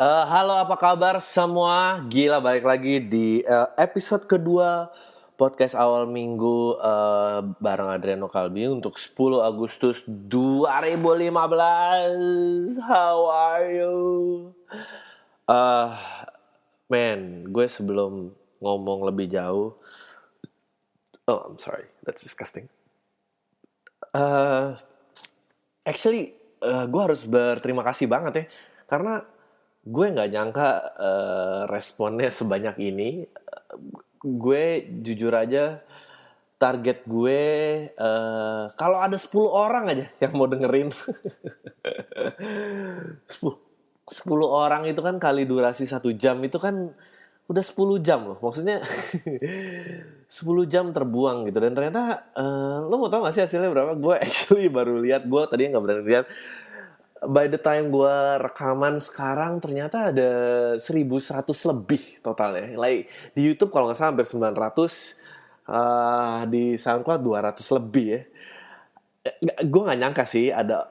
Halo, apa kabar semua? Gila, balik lagi di episode kedua podcast awal minggu bareng Adriano Kalbi untuk 10 Agustus 2015. How are you? Uh, gue sebelum ngomong lebih jauh, I'm sorry, that's disgusting. Uh, gue harus berterima kasih banget ya, karena gue nggak nyangka responnya sebanyak ini. Gue jujur aja, target gue kalau ada 10 orang aja yang mau dengerin. 10 orang itu kan kali durasi 1 jam, itu kan udah 10 jam loh. Maksudnya 10 jam terbuang gitu. Dan ternyata lo mau tau gak sih hasilnya berapa? Gue actually baru lihat. Gue tadinya gak berani lihat. By the time gue rekaman sekarang ternyata ada 1.100 lebih totalnya. Like, di YouTube kalau gak salah hampir 900, di SoundCloud 200 lebih ya. Gue gak nyangka sih ada.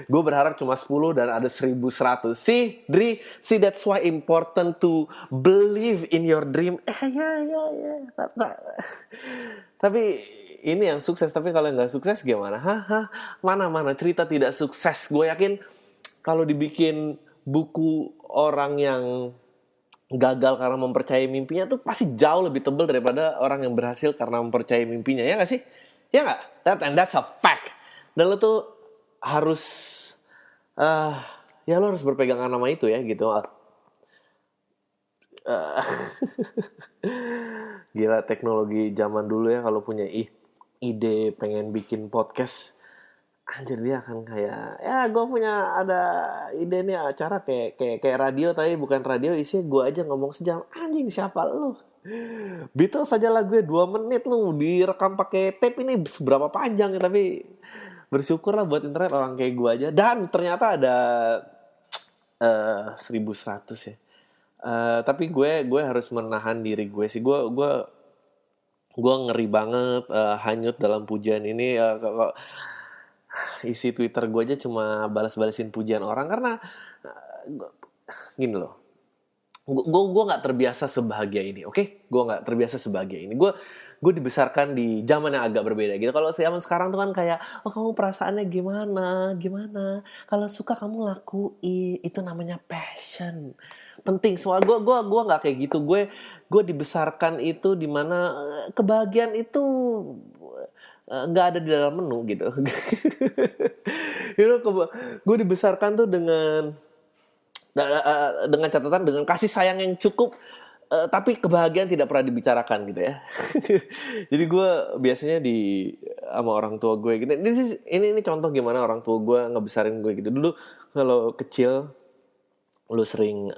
Gue berharap cuma 10 dan ada 1.100. See, Dri, see, that's why important to believe in your dream. Ya. Tapi ini yang sukses. Tapi kalau nggak sukses gimana? Mana cerita tidak sukses. Gue yakin kalau dibikin buku orang yang gagal karena mempercayai mimpinya tuh pasti jauh lebih tebal daripada orang yang berhasil karena mempercayai mimpinya. Ya nggak sih? Ya nggak? That's a fact. Dan lo tuh harus ya lo harus berpegangan nama itu ya gitu. Gila, teknologi zaman dulu ya, kalau punya ide pengen bikin podcast, anjir dia akan kayak, ya gue punya ada ide nih acara kayak radio, tapi bukan radio, isinya gue aja ngomong sejam. Anjing, siapa lu? Beatles saja lagunya 2 menit, lu direkam pakai tape, ini seberapa panjang ya. Tapi bersyukur lah buat internet orang kayak gue aja. Dan ternyata ada 1.100 ya. Tapi gue harus menahan diri gue sih. Gue ngeri banget hanyut dalam pujian ini. Isi Twitter gue aja cuma balas-balasin pujian orang karena gini loh. Gue nggak terbiasa sebahagia ini, oke? Gue nggak terbiasa sebahagia ini. Gue dibesarkan di zaman yang agak berbeda gitu. Kalau zaman sekarang tuh kan kayak, oh kamu perasaannya gimana? Kalau suka kamu lakuin, itu namanya passion. Penting. Soal gue nggak kayak gitu. Gue dibesarkan itu dimana kebahagiaan itu nggak ada di dalam menu gitu. Gue dibesarkan tuh dengan catatan, dengan kasih sayang yang cukup, tapi kebahagiaan tidak pernah dibicarakan gitu ya. Jadi gue biasanya sama orang tua gue gitu. Ini contoh gimana orang tua gue ngebesarin gue gitu. Dulu kalau kecil lu sering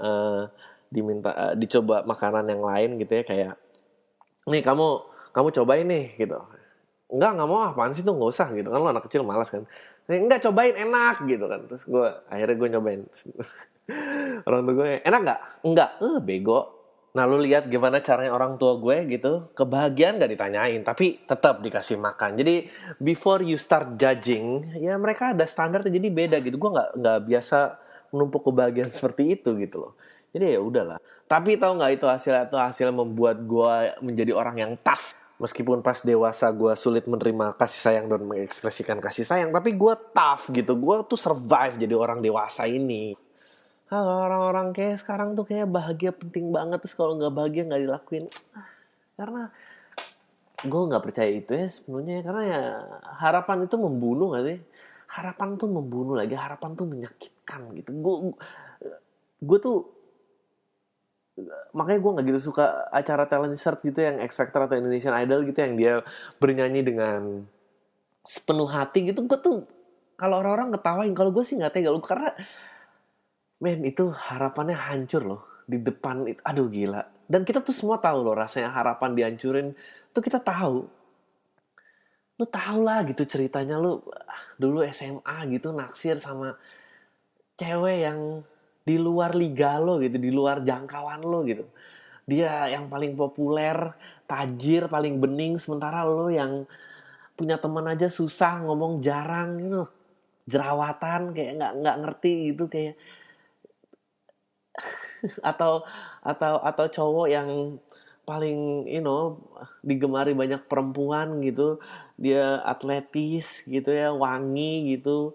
diminta dicoba makanan yang lain gitu ya, kayak nih kamu cobain nih gitu. Enggak mau, apaan sih tuh, nggak usah gitu kan, lu anak kecil malas kan. Enggak, cobain, enak gitu kan. Terus akhirnya gue nyobain. Orang tua gue, enak nggak? Enggak, bego. Nah, lu lihat gimana caranya orang tua gue gitu. Kebahagiaan nggak ditanyain, tapi tetap dikasih makan. Jadi before you start judging, ya mereka ada standarnya, jadi beda gitu. Gue nggak biasa menumpuk kebahagiaan seperti itu gitu loh. Jadi ya udahlah. Tapi tahu nggak, itu hasil membuat gue menjadi orang yang tough. Meskipun pas dewasa gue sulit menerima kasih sayang dan mengekspresikan kasih sayang, tapi gue tough gitu. Gue tuh survive jadi orang dewasa ini. Orang-orang kayak sekarang tuh kayak bahagia penting banget, terus kalau nggak bahagia nggak dilakuin. Karena gue nggak percaya itu ya sebenarnya. Karena ya harapan itu membunuh nggak sih? Harapan tuh membunuh lagi. Harapan tuh menyakitkan gitu. Gue tuh makanya gue nggak gitu suka acara talent search gitu, yang X Factor atau Indonesian Idol gitu, yang dia bernyanyi dengan sepenuh hati gitu. Gue tuh kalau orang-orang ketawain, kalau gue sih nggak tega loh, karena men, itu harapannya hancur loh di depan itu. Aduh gila. Dan kita tuh semua tahu loh rasanya harapan dihancurin. Tuh kita tahu. Lu tahu lah gitu ceritanya, lu dulu SMA gitu naksir sama cewek yang di luar liga lo gitu, di luar jangkauan lo gitu. Dia yang paling populer, tajir, paling bening, sementara lo yang punya teman aja susah, ngomong jarang gitu. Jerawatan, kayak nggak ngerti gitu, kayak atau atau cowok yang paling digemari banyak perempuan gitu, dia atletis gitu ya, wangi gitu,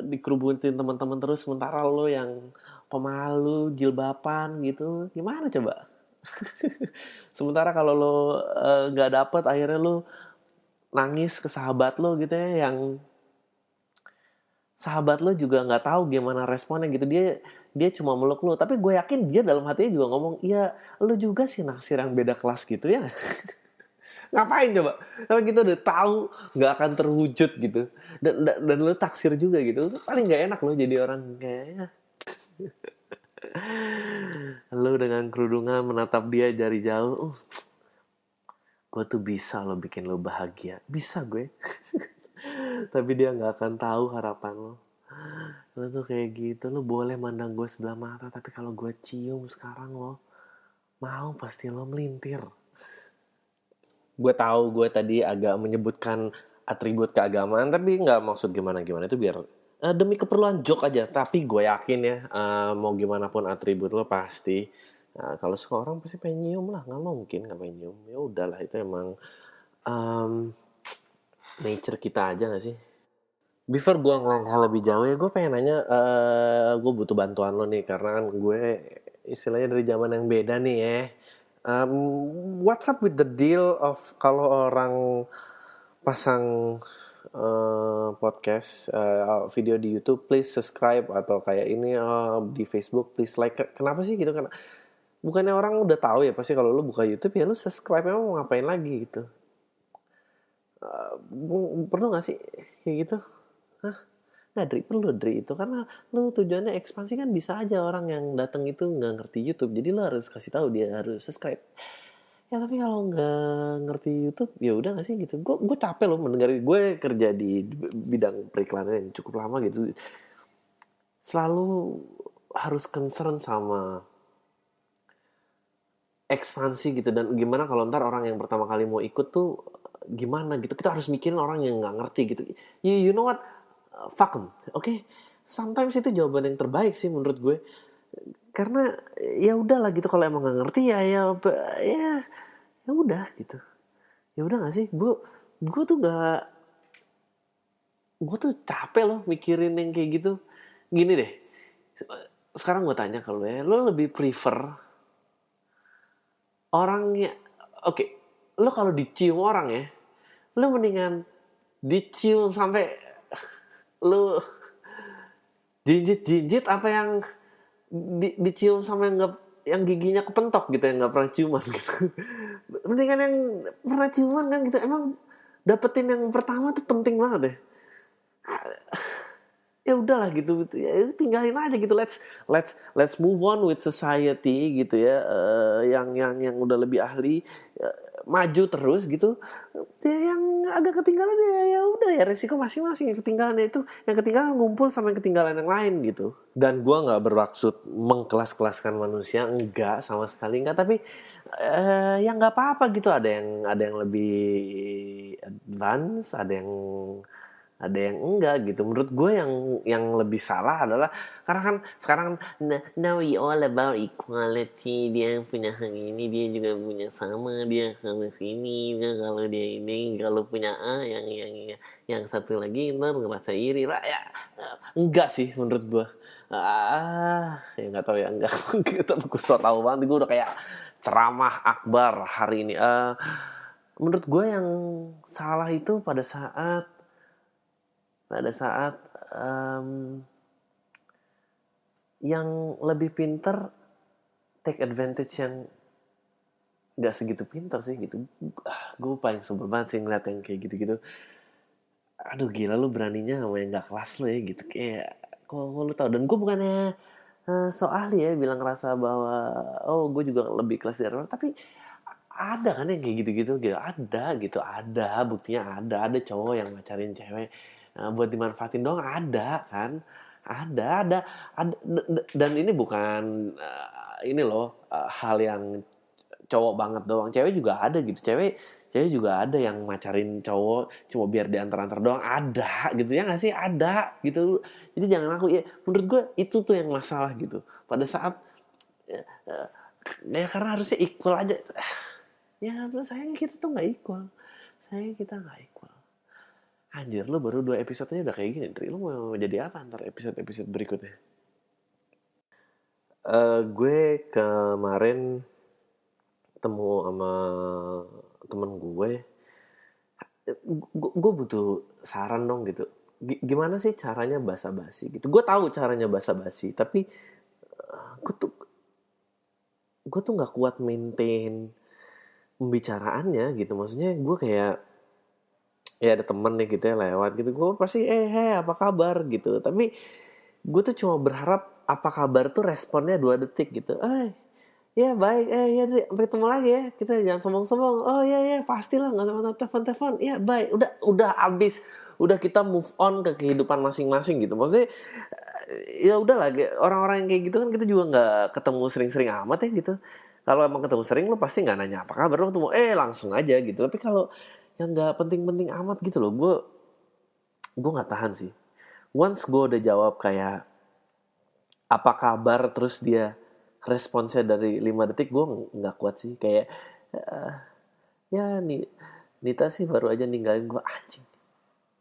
dikerubutin teman-teman terus, sementara lo yang pemalu jilbaban gitu, gimana coba? Sementara kalau lo nggak dapet, akhirnya lo nangis ke sahabat lo gitu ya, yang sahabat lo juga nggak tahu gimana responnya gitu. Dia cuma meluk lo, tapi gue yakin dia dalam hatinya juga ngomong, iya lo juga sih naksir yang beda kelas gitu ya. Ngapain coba? Tapi kita udah tahu nggak akan terwujud gitu, dan lo taksir juga gitu. Paling nggak enak lo jadi orang kayaknya. Lo dengan kerudungan menatap dia dari jauh, gue tuh bisa lo bikin lo bahagia, bisa gue. Tapi dia nggak akan tahu harapan lo. Lo tuh kayak gitu, lo boleh mandang gue sebelah mata, tapi kalau gue cium sekarang lo mau, pasti lo melintir. Gue tahu gue tadi agak menyebutkan atribut keagamaan, tapi nggak maksud gimana-gimana, itu biar demi keperluan joke aja. Tapi gue yakin ya, mau gimana pun atribut lo pasti, kalau seorang pasti pengen nyium lah, nggak mungkin nggak pengen nyium. Ya udahlah, itu emang nature kita aja nggak sih. Before gue ngelangkah lebih jauh ya, gue pengen nanya, gue butuh bantuan lo nih, karena kan gue istilahnya dari zaman yang beda nih ya. What's up with the deal of kalau orang pasang podcast, video di YouTube, please subscribe, atau kayak ini di Facebook, please like. Kenapa sih gitu? Karena bukannya orang udah tahu ya pasti kalau lu buka YouTube ya lu subscribe, emang mau ngapain lagi gitu? Perlu nggak sih kayak gitu? Nggak, perlu itu, karena lu tujuannya ekspansi kan, bisa aja orang yang datang itu nggak ngerti YouTube, jadi lu harus kasih tahu dia harus subscribe. Ya tapi kalau nggak ngerti YouTube, ya udah nggak sih gitu. Gue capek loh mendengar, gue kerja di bidang periklanan yang cukup lama gitu, selalu harus concern sama ekspansi gitu, dan gimana kalau ntar orang yang pertama kali mau ikut tuh gimana gitu. Kita harus mikirin orang yang nggak ngerti gitu. You know what? Fuck them, okay? Sometimes itu jawaban yang terbaik sih menurut gue. Karena ya udahlah gitu, kalau emang nggak ngerti ya ya udah gitu. Ya udah nggak sih? Gue tuh capek loh mikirin yang kayak gitu. Gini deh. Sekarang gue tanya ke lo ya, lo lebih prefer orangnya, oke, lo kalau dicium orang ya, lo mendingan dicium sampai lo jinjit apa yang dicium sampai nggak, yang giginya kepentok gitu, yang nggak pernah ciuman gitu. Mendingan yang pernah ciuman kan gitu. Emang dapetin yang pertama tuh penting banget deh. Ya udahlah gitu ya, tinggalin aja gitu. Let's move on with society gitu ya. Yang udah lebih ahli, maju terus gitu. Ya, yang agak ketinggalan ya udah ya, resiko masing-masing. Yang ketinggalan itu, yang ketinggalan ngumpul sama yang ketinggalan yang lain gitu. Dan gue nggak bermaksud mengkelas-kelaskan manusia, enggak, sama sekali enggak. Tapi ya nggak apa-apa gitu. Ada yang lebih advance, ada yang enggak gitu. Menurut gue yang lebih salah adalah, karena kan sekarang now we all about equality, dia punya hak ini, dia juga punya sama, dia kalau sini, dia kalau dia ini, kalau punya A, yang satu lagi ntar ngerasa iri lah ya. Enggak sih menurut gue. Ya nggak tahu ya, enggak. Tapi gue so tau banget, gue udah kayak ceramah akbar hari ini. Menurut gue yang salah itu pada saat yang lebih pinter take advantage yang gak segitu pinter sih gitu. Gue paling sebel banget sih ngeliat yang kayak gitu-gitu. Aduh gila, lu beraninya sama yang gak kelas lu ya gitu. Kayak kok lu tahu. Dan gue bukannya so ahli ya bilang ngerasa bahwa gue juga lebih kelas dari orang, tapi ada kan yang kayak gitu-gitu gitu. Ada buktinya, ada cowok yang ngacarin cewek buat dimanfaatin doang, ada kan, ada. Dan ini bukan ini loh, hal yang cowok banget doang, cewek juga ada gitu. Cewek juga ada yang macarin cowok cuma biar diantar-antar doang, ada gitu ya nggak sih, ada gitu. Jadi jangan aku ya, menurut gue itu tuh yang masalah gitu. Pada saat Ya karena harusnya equal aja. Ya sayangnya kita tuh nggak equal. Sayangnya kita nggak equal. Anjir, lu baru 2 episode aja udah kayak gini, Dri. Lu mau jadi apa ntar episode-episode berikutnya? Gue kemarin ketemu sama temen gue. Gue butuh saran dong gitu. Gimana sih caranya basa-basi gitu? Gue tahu caranya basa-basi, tapi gue tuh gue tuh nggak kuat maintain pembicaraannya gitu. Maksudnya gue kayak ya ada temen nih gitu ya lewat gitu, gue pasti hey apa kabar gitu. Tapi gue tuh cuma berharap apa kabar tuh responnya 2 detik gitu. Ya baik, ya Dri, sampai ketemu lagi ya. Kita jangan sombong-sombong. Oh ya pastilah, nggak sama telepon-telepon. Ya baik, udah abis, udah kita move on ke kehidupan masing-masing gitu. Maksudnya ya udahlah, orang-orang yang kayak gitu kan kita juga nggak ketemu sering-sering amat ya gitu. Kalau emang ketemu sering lo pasti nggak nanya apa kabar, lo ketemu langsung aja gitu. Tapi kalau yang nggak penting-penting amat gitu loh, gue nggak tahan sih. Once gue udah jawab kayak apa kabar terus dia responsnya dari 5 detik, gue nggak kuat sih. Kayak ya nih Nita sih baru aja ninggalin gue, anjing.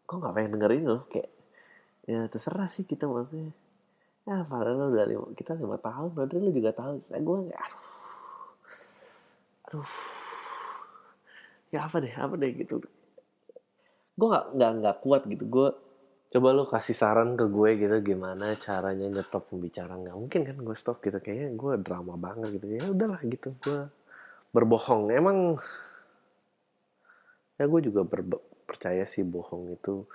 Gue nggak pengen dengerin loh, kayak ya terserah sih kita maksudnya. Ya padahal udah kita 5 tahun, padahal lu juga tahu. Gue kayak aduh, ya apa deh gitu. Gue nggak kuat gitu. Gue coba lu kasih saran ke gue gitu, gimana caranya nyetop pembicaraan. Nggak mungkin kan gue stop gitu, kayaknya gue drama banget gitu. Ya udahlah gitu, gue berbohong. Emang ya gue juga percaya sih bohong itu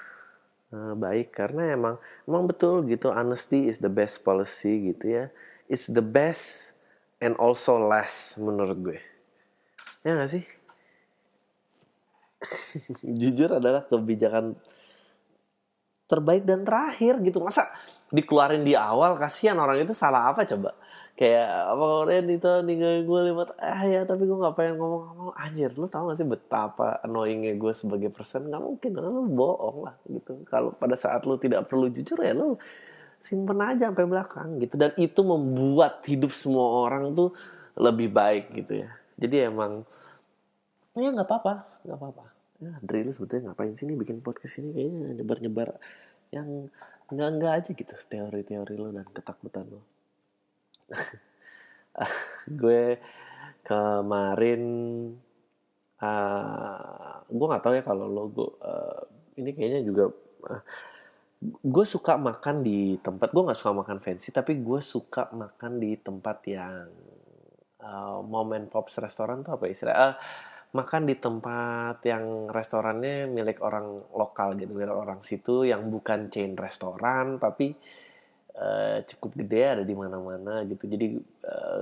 baik, karena emang betul gitu, honesty is the best policy gitu ya. It's the best and also last menurut gue. Ya nggak sih? Jujur adalah kebijakan terbaik dan terakhir gitu. Masa dikeluarin di awal, kasihan orang itu, salah apa coba? Kayak apa orang itu ninggalin gue 5 ya tapi gue gak pengen ngomong. Anjir, lu tau gak sih betapa annoyingnya gue sebagai person? Gak mungkin, lu bohong lah gitu. Kalau pada saat lu tidak perlu jujur ya lu simpen aja sampai belakang gitu. Dan itu membuat hidup semua orang tuh lebih baik gitu ya. Jadi emang ya gak apa-apa. Ya, Dri lu sebetulnya ngapain sih nih bikin podcast ini, kayaknya nyebar-nyebar yang enggak aja gitu, teori-teori lo dan ketakutan lo. Gue kemarin gue nggak tahu ya kalau lo, ini kayaknya juga gue suka makan di tempat, gue nggak suka makan fancy, tapi gue suka makan di tempat yang mom and pops restoran tuh apa istilah, makan di tempat yang restorannya milik orang lokal gitu, milik orang situ, yang bukan chain restoran tapi cukup gede, ada di mana-mana gitu. Jadi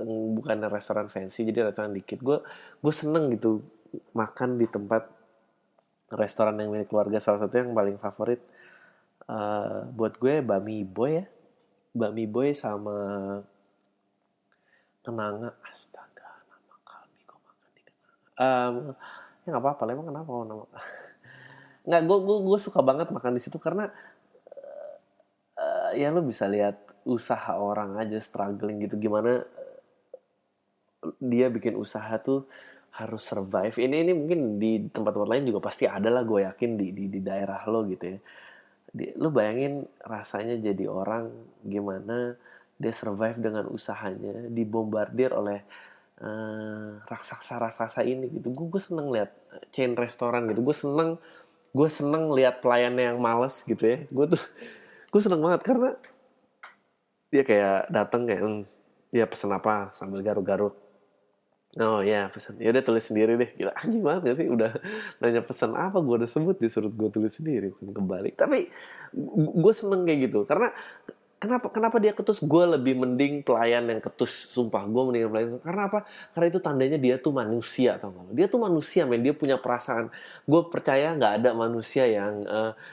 bukan restoran fancy, jadi restoran dikit. Gue seneng gitu makan di tempat restoran yang milik keluarga. Salah satu yang paling favorit buat gue Bami Boy ya. Bami Boy sama Kenanga. Astaga, nama kalbi kok makan di Kenanga. Ya nggak apa-apa, emang kenapa nama? Nggak, gue suka banget makan di situ karena ya lo bisa lihat usaha orang aja struggling gitu, gimana dia bikin usaha tuh harus survive. Ini mungkin di tempat-tempat lain juga pasti ada lah, gue yakin di daerah lo gitu ya. Lo bayangin rasanya jadi orang, gimana dia survive dengan usahanya, dibombardir oleh raksasa ini gitu. Gue seneng lihat chain restoran gitu. Gue seneng lihat pelayannya yang males gitu ya. Gue seneng banget karena dia kayak datang kayak ya pesen apa sambil garuk-garuk. Oh ya pesan, ya udah tulis sendiri deh. Gila, anjing banget gak sih, udah nanya pesan apa gue udah sebut, disuruh gue tulis sendiri, bukan kebalik. Tapi gue seneng kayak gitu karena kenapa dia ketus? Gue lebih mending pelayan yang ketus, sumpah gue mending pelayan. Karena apa? Karena itu tandanya dia tuh manusia, tau gak? Dia tuh manusia, men. Dia punya perasaan. Gue percaya nggak ada manusia yang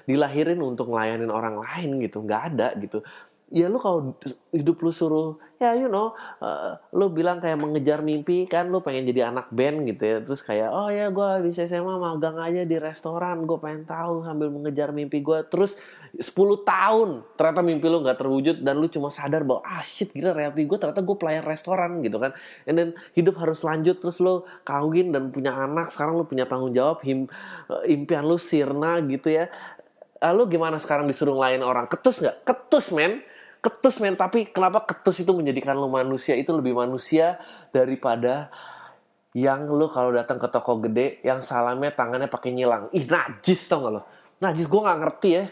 dilahirin untuk ngelayanin orang lain gitu, nggak ada gitu. ya lu kalau hidup lu suruh ya lu bilang kayak mengejar mimpi kan, lu pengen jadi anak band gitu ya, terus kayak oh ya gue habis SMA magang aja di restoran, gue pengen tahu sambil mengejar mimpi gue, terus 10 tahun ternyata mimpi lu nggak terwujud dan lu cuma sadar bahwa shit gila, reality gue ternyata gue pelayan restoran gitu kan, and then hidup harus lanjut, terus lu kawin dan punya anak, sekarang lu punya tanggung jawab, impian lu sirna gitu ya. Lalu gimana sekarang disuruh ngelain orang? Ketus nggak? Ketus men. Tapi kenapa ketus itu menjadikan lo manusia? Itu lebih manusia daripada yang lo kalau datang ke toko gede yang salamnya tangannya pakai nyilang. Ih, najis, tau gak lo? Najis. Gue nggak ngerti ya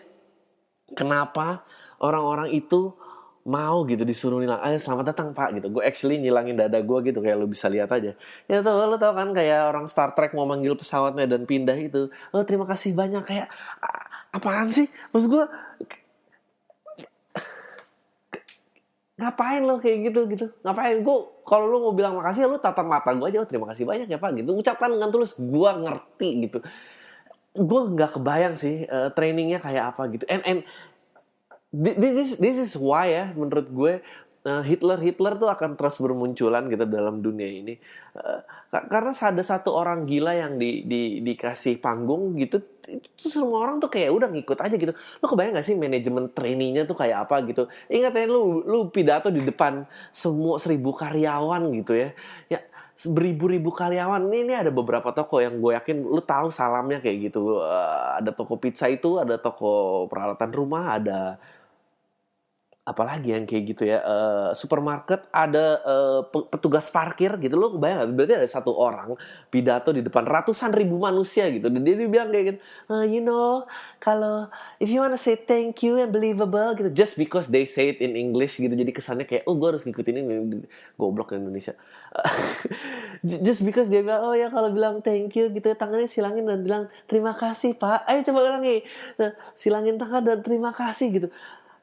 kenapa orang-orang itu mau gitu disuruh nilang. Selamat datang pak gitu. Gue actually nyilangin dada gue gitu, kayak lo bisa lihat aja. Ya lo tau kan kayak orang Star Trek mau manggil pesawatnya dan pindah itu. Oh terima kasih banyak, kayak apaan sih? Maksud gue ngapain lo kayak gitu, ngapain? Gue kalau lo mau bilang makasih, lo tatap mata gue aja, oh terima kasih banyak ya pak gitu, ucapkan dengan tulus, gue ngerti gitu. Gue nggak kebayang sih trainingnya kayak apa gitu, and this is why ya menurut gue Hitler tuh akan terus bermunculan gitu dalam dunia ini. Karena ada satu orang gila yang dikasih panggung gitu, itu semua orang tuh kayak udah ngikut aja gitu. Lo kebayang gak sih manajemen trainingnya tuh kayak apa gitu? Ingat ya, lu pidato di depan semua 1.000 karyawan gitu ya. Ya beribu-ribu karyawan. Ini ada beberapa toko yang gue yakin lu tahu salamnya kayak gitu. Ada toko pizza itu, ada toko peralatan rumah, ada apalagi yang kayak gitu ya, supermarket, ada petugas parkir gitu. Lo bayang gak? Berarti ada satu orang pidato di depan ratusan ribu manusia gitu, dan dia bilang kayak gitu, kalau if you wanna say thank you and believable gitu, just because they say it in English gitu, jadi kesannya kayak gue harus ngikutin ini, goblok Indonesia. Just because dia bilang oh ya kalau bilang thank you gitu, tangannya silangin dan bilang terima kasih pak. Ayo coba ulangi, silangin tangan dan terima kasih gitu.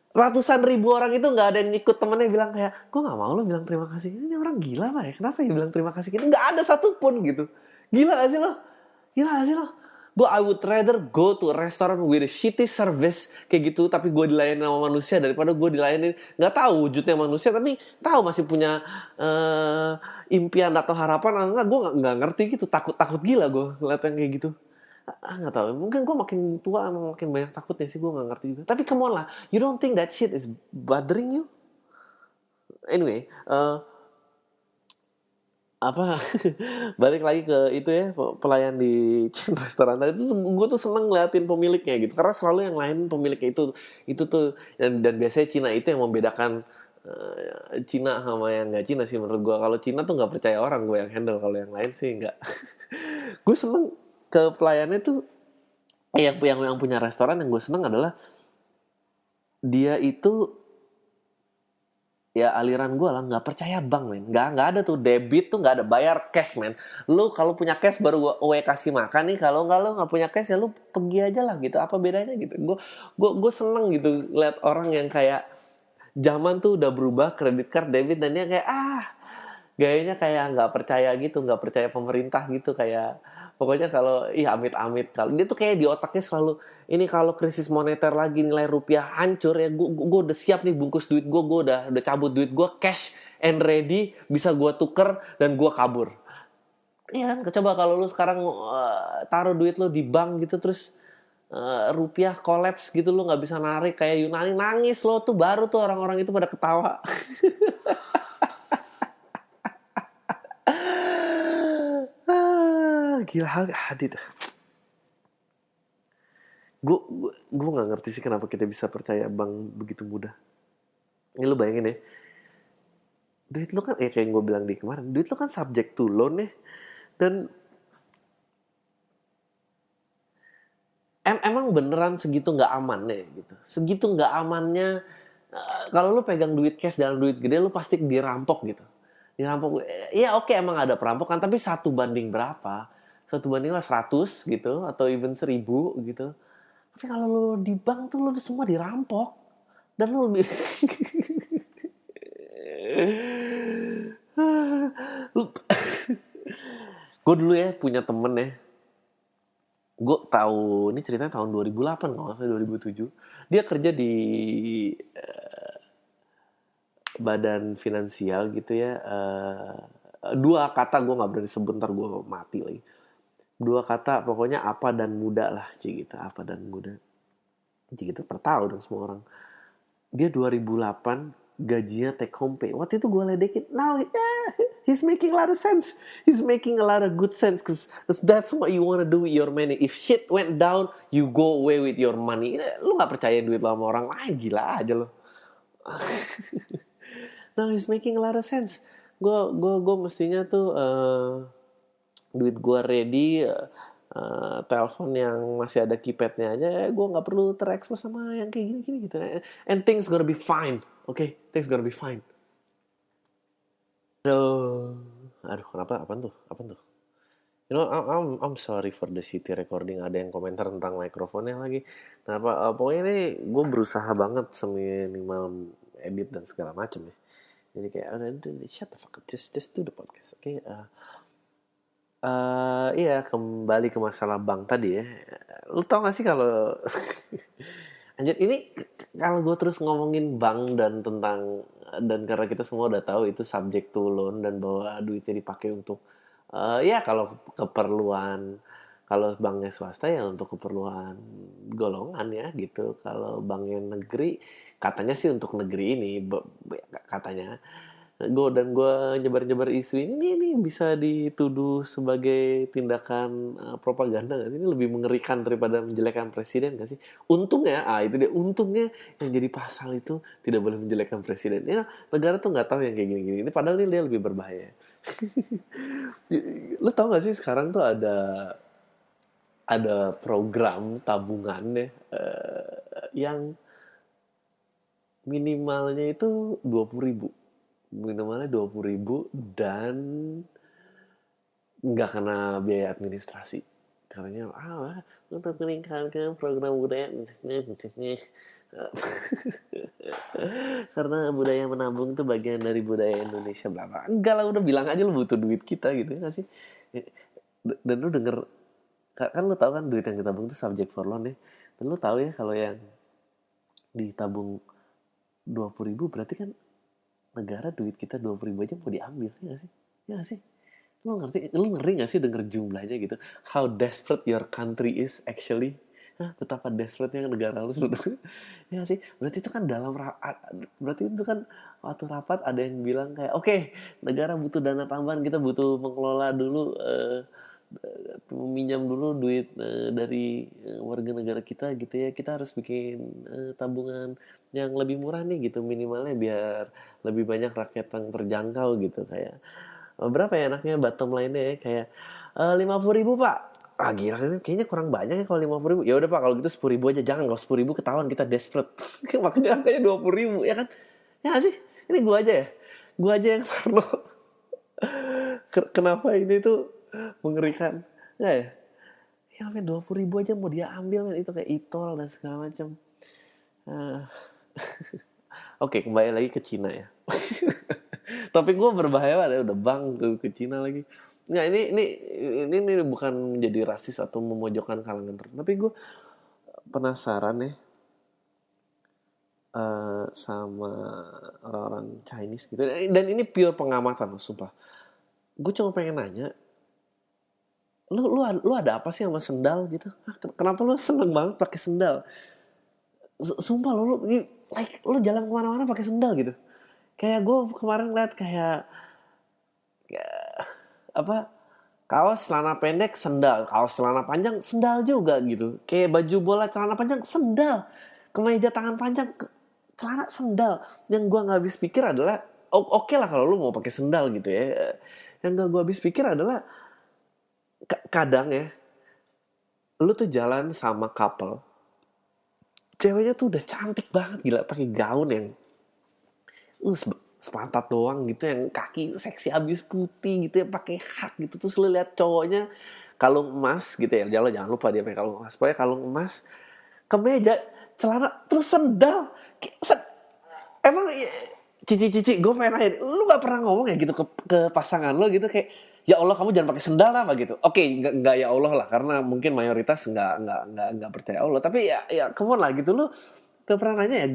Ratusan ribu orang itu nggak ada yang ikut, temennya bilang kayak gue nggak mau lo bilang terima kasih, ini orang gila pak ya, kenapa ya bilang terima kasih gitu, nggak ada satupun gitu. Gila gak sih lo? Gue I would rather go to a restaurant with a shitty service kayak gitu, tapi gue dilayani sama manusia, daripada gue dilayani nggak tahu wujudnya manusia tapi tahu masih punya impian atau harapan. Enggak, gue nggak ngerti gitu, takut gila gue ngeliat yang kayak gitu. Nggak tahu, mungkin gue makin tua emang makin banyak takutnya sih, gue nggak ngerti juga. Tapi come on lah, you don't think that shit is bothering you? Anyway, balik lagi ke itu ya, pelayan di chain restoran itu, gue tuh seneng ngeliatin pemiliknya gitu, karena selalu yang lain pemiliknya itu tuh, dan biasanya Cina itu yang membedakan Cina sama yang nggak Cina sih menurut gue. Kalau Cina tuh nggak percaya orang, gue yang handle, kalau yang lain sih nggak. Gue seneng ke pelayannya tuh, yang punya restoran yang gue seneng adalah dia itu ya aliran gue lah, nggak percaya bank men, nggak ada tuh debit tuh, nggak ada, bayar cash men. Lu kalau punya cash baru gue kasih makan nih, kalau nggak punya cash ya lu pergi aja lah gitu, apa bedanya gitu. Gue seneng gitu lihat orang yang kayak zaman tuh udah berubah, kredit card, debit, dan dia kayak gayanya kayak nggak percaya gitu, nggak percaya pemerintah gitu, kayak pokoknya kalau amit-amit, kalau dia tuh kayak di otaknya selalu ini, kalau krisis moneter lagi, nilai rupiah hancur ya, gue udah siap nih bungkus duit gue udah cabut duit gue, cash and ready, bisa gue tuker dan gue kabur. Iya kan, coba kalau lu sekarang taruh duit lu di bank gitu, terus rupiah kolaps gitu, lu nggak bisa narik kayak Yunani, nangis lo tuh, baru tuh orang-orang itu pada ketawa. Gila Hadid. Gue nggak ngerti sih kenapa kita bisa percaya bank begitu mudah. Ini lu bayangin ya, duit lu kan kayak yang gue bilang di kemarin, duit lu kan subject to loan ya, dan emang beneran segitu nggak aman ya gitu, segitu nggak amannya. Kalau lu pegang duit cash dalam duit gede, lu pasti dirampok gitu. Ya oke, emang ada perampokan, tapi 1 banding berapa? 1 banding 100 gitu, atau even 1000 gitu. Tapi kalau lu di bank tuh lu semua dirampok, dan lu lebih gue dulu ya punya temen ya, gue tahu ini ceritanya tahun 2008 kalau nggak salah 2007, dia kerja di badan finansial gitu ya. Dua kata gue nggak berani sebut, ntar gue mati lagi. Dua kata pokoknya apa dan muda lah, Cik, gitu. Apa dan muda, Cik, gitu. Tahu dong semua orang. Dia 2008 gajinya take home pay. Waktu itu gue ledekin. Now he's making a lot of sense. He's making a lot of good sense. Cause that's what you wanna do with your money. If shit went down, you go away with your money. Lu gak percaya duit lo sama orang lain, gila aja lo. Now he's making a lot of sense. Gue mestinya tuh duit gue ready, telepon yang masih ada keypadnya aja, gue nggak perlu terekspos sama yang kayak gini gitu. And things gonna be fine, okay? Things gonna be fine. Aduh, kenapa? Apaan tuh? You know, I'm sorry for the shitty recording. Ada yang komentar tentang mikrofonnya lagi. Nah, pokoknya nih gue berusaha banget seminimal edit dan segala macam ya. Jadi kayak, shut the fuck up, just do the podcast, okay? Iya, kembali ke masalah bank tadi ya. Lu tau gak sih kalau anjir, ini kalau gue terus ngomongin bank dan karena kita semua udah tahu itu subject to loan dan bahwa duitnya dipakai untuk ya kalau keperluan, kalau banknya swasta ya untuk keperluan golongan ya gitu. Kalau banknya negeri katanya sih untuk negeri ini katanya. Gue nyebar isu ini bisa dituduh sebagai tindakan propaganda nggak sih? Ini lebih mengerikan daripada menjelekkan presiden nggak sih? Untungnya, itu dia, untungnya yang jadi pasal itu tidak boleh menjelekkan presiden. Ya, negara tuh nggak tahu yang kayak gini-gini. Ini padahal ini dia lebih berbahaya. Lu tau nggak sih sekarang tuh ada program tabungan ya, yang minimalnya itu 20.000. Minimalnya 20.000 dan nggak kena biaya administrasi. Karena untuk meningkatkan program budaya karena budaya menabung itu bagian dari budaya Indonesia, bla bla. Enggak lah, udah bilang aja lu butuh duit kita gitu ya nggak sih? Dan lu denger, kan lu tahu kan duit yang ditabung itu subject for loan ya. Dan lu tahu ya kalau yang ditabung 20.000 berarti kan negara duit kita 20.000 aja mau diambil, ya gak sih? Ya gak sih? Lu ngeri gak sih denger jumlahnya gitu? How desperate your country is actually. Betapa desperate-nya negara lu sebetulnya. Ya gak sih? Berarti itu kan waktu rapat ada yang bilang kayak, oke, negara butuh dana tambahan, kita butuh mengelola dulu, meminjam dulu duit dari warga negara kita gitu ya. Kita harus bikin tabungan yang lebih murah nih gitu, minimalnya biar lebih banyak rakyat yang terjangkau gitu. Kayak berapa ya enaknya bottom line-nya ya, kayak 50.000 pak. Gila, kayaknya kurang banyak ya kalau 50.000. Ya udah pak, kalau gitu 10.000 aja, jangan, kalau 10.000 ketahuan kita desperate. Makanya angkanya 20.000 ya kan? Ya gak sih? Ini gue aja yang parno. Kenapa ini tuh mengerikan? Nggak ya? Ya sampai 20.000 aja mau dia ambil, itu kayak itol dan segala macam. Oke, kembali lagi ke Cina ya. Tapi gue berbahaya banget ya, udah bang tuh ke Cina lagi. Nggak, ini bukan menjadi rasis atau memojokkan kalangan tertentu, tapi gue penasaran ya sama orang-orang Chinese gitu. Dan ini pure pengamatan, sumpah. Gue cuma pengen nanya, lu ada apa sih sama sendal gitu? Kenapa lu seneng banget pakai sendal? Sumpah lu jalan kemana-mana pakai sendal gitu. Kayak gue kemarin liat kayak kaos celana pendek sendal, kaos celana panjang sendal juga gitu. Kayak baju bola celana panjang sendal, kemeja tangan panjang celana sendal. Yang gue nggak habis pikir adalah oke lah kalau lu mau pakai sendal gitu ya. Yang nggak gue habis pikir adalah kadang ya, lu tuh jalan sama couple, ceweknya tuh udah cantik banget gila, pakai gaun yang sepantat doang gitu, yang kaki seksi abis putih gitu ya, pakai hat gitu. Terus lu lihat cowoknya kalung emas gitu ya, jangan lupa dia pakai kalung emas, pokoknya kalung emas, kemeja, celana, terus sendal. Emang cici gue pengen nanya, lu gak pernah ngomong ya gitu ke pasangan lo gitu kayak, ya Allah kamu jangan pakai sendal apa gitu? Oke, nggak ya Allah lah, karena mungkin mayoritas nggak percaya Allah, tapi ya come on lah gitu. Lu gak pernah nanya ya,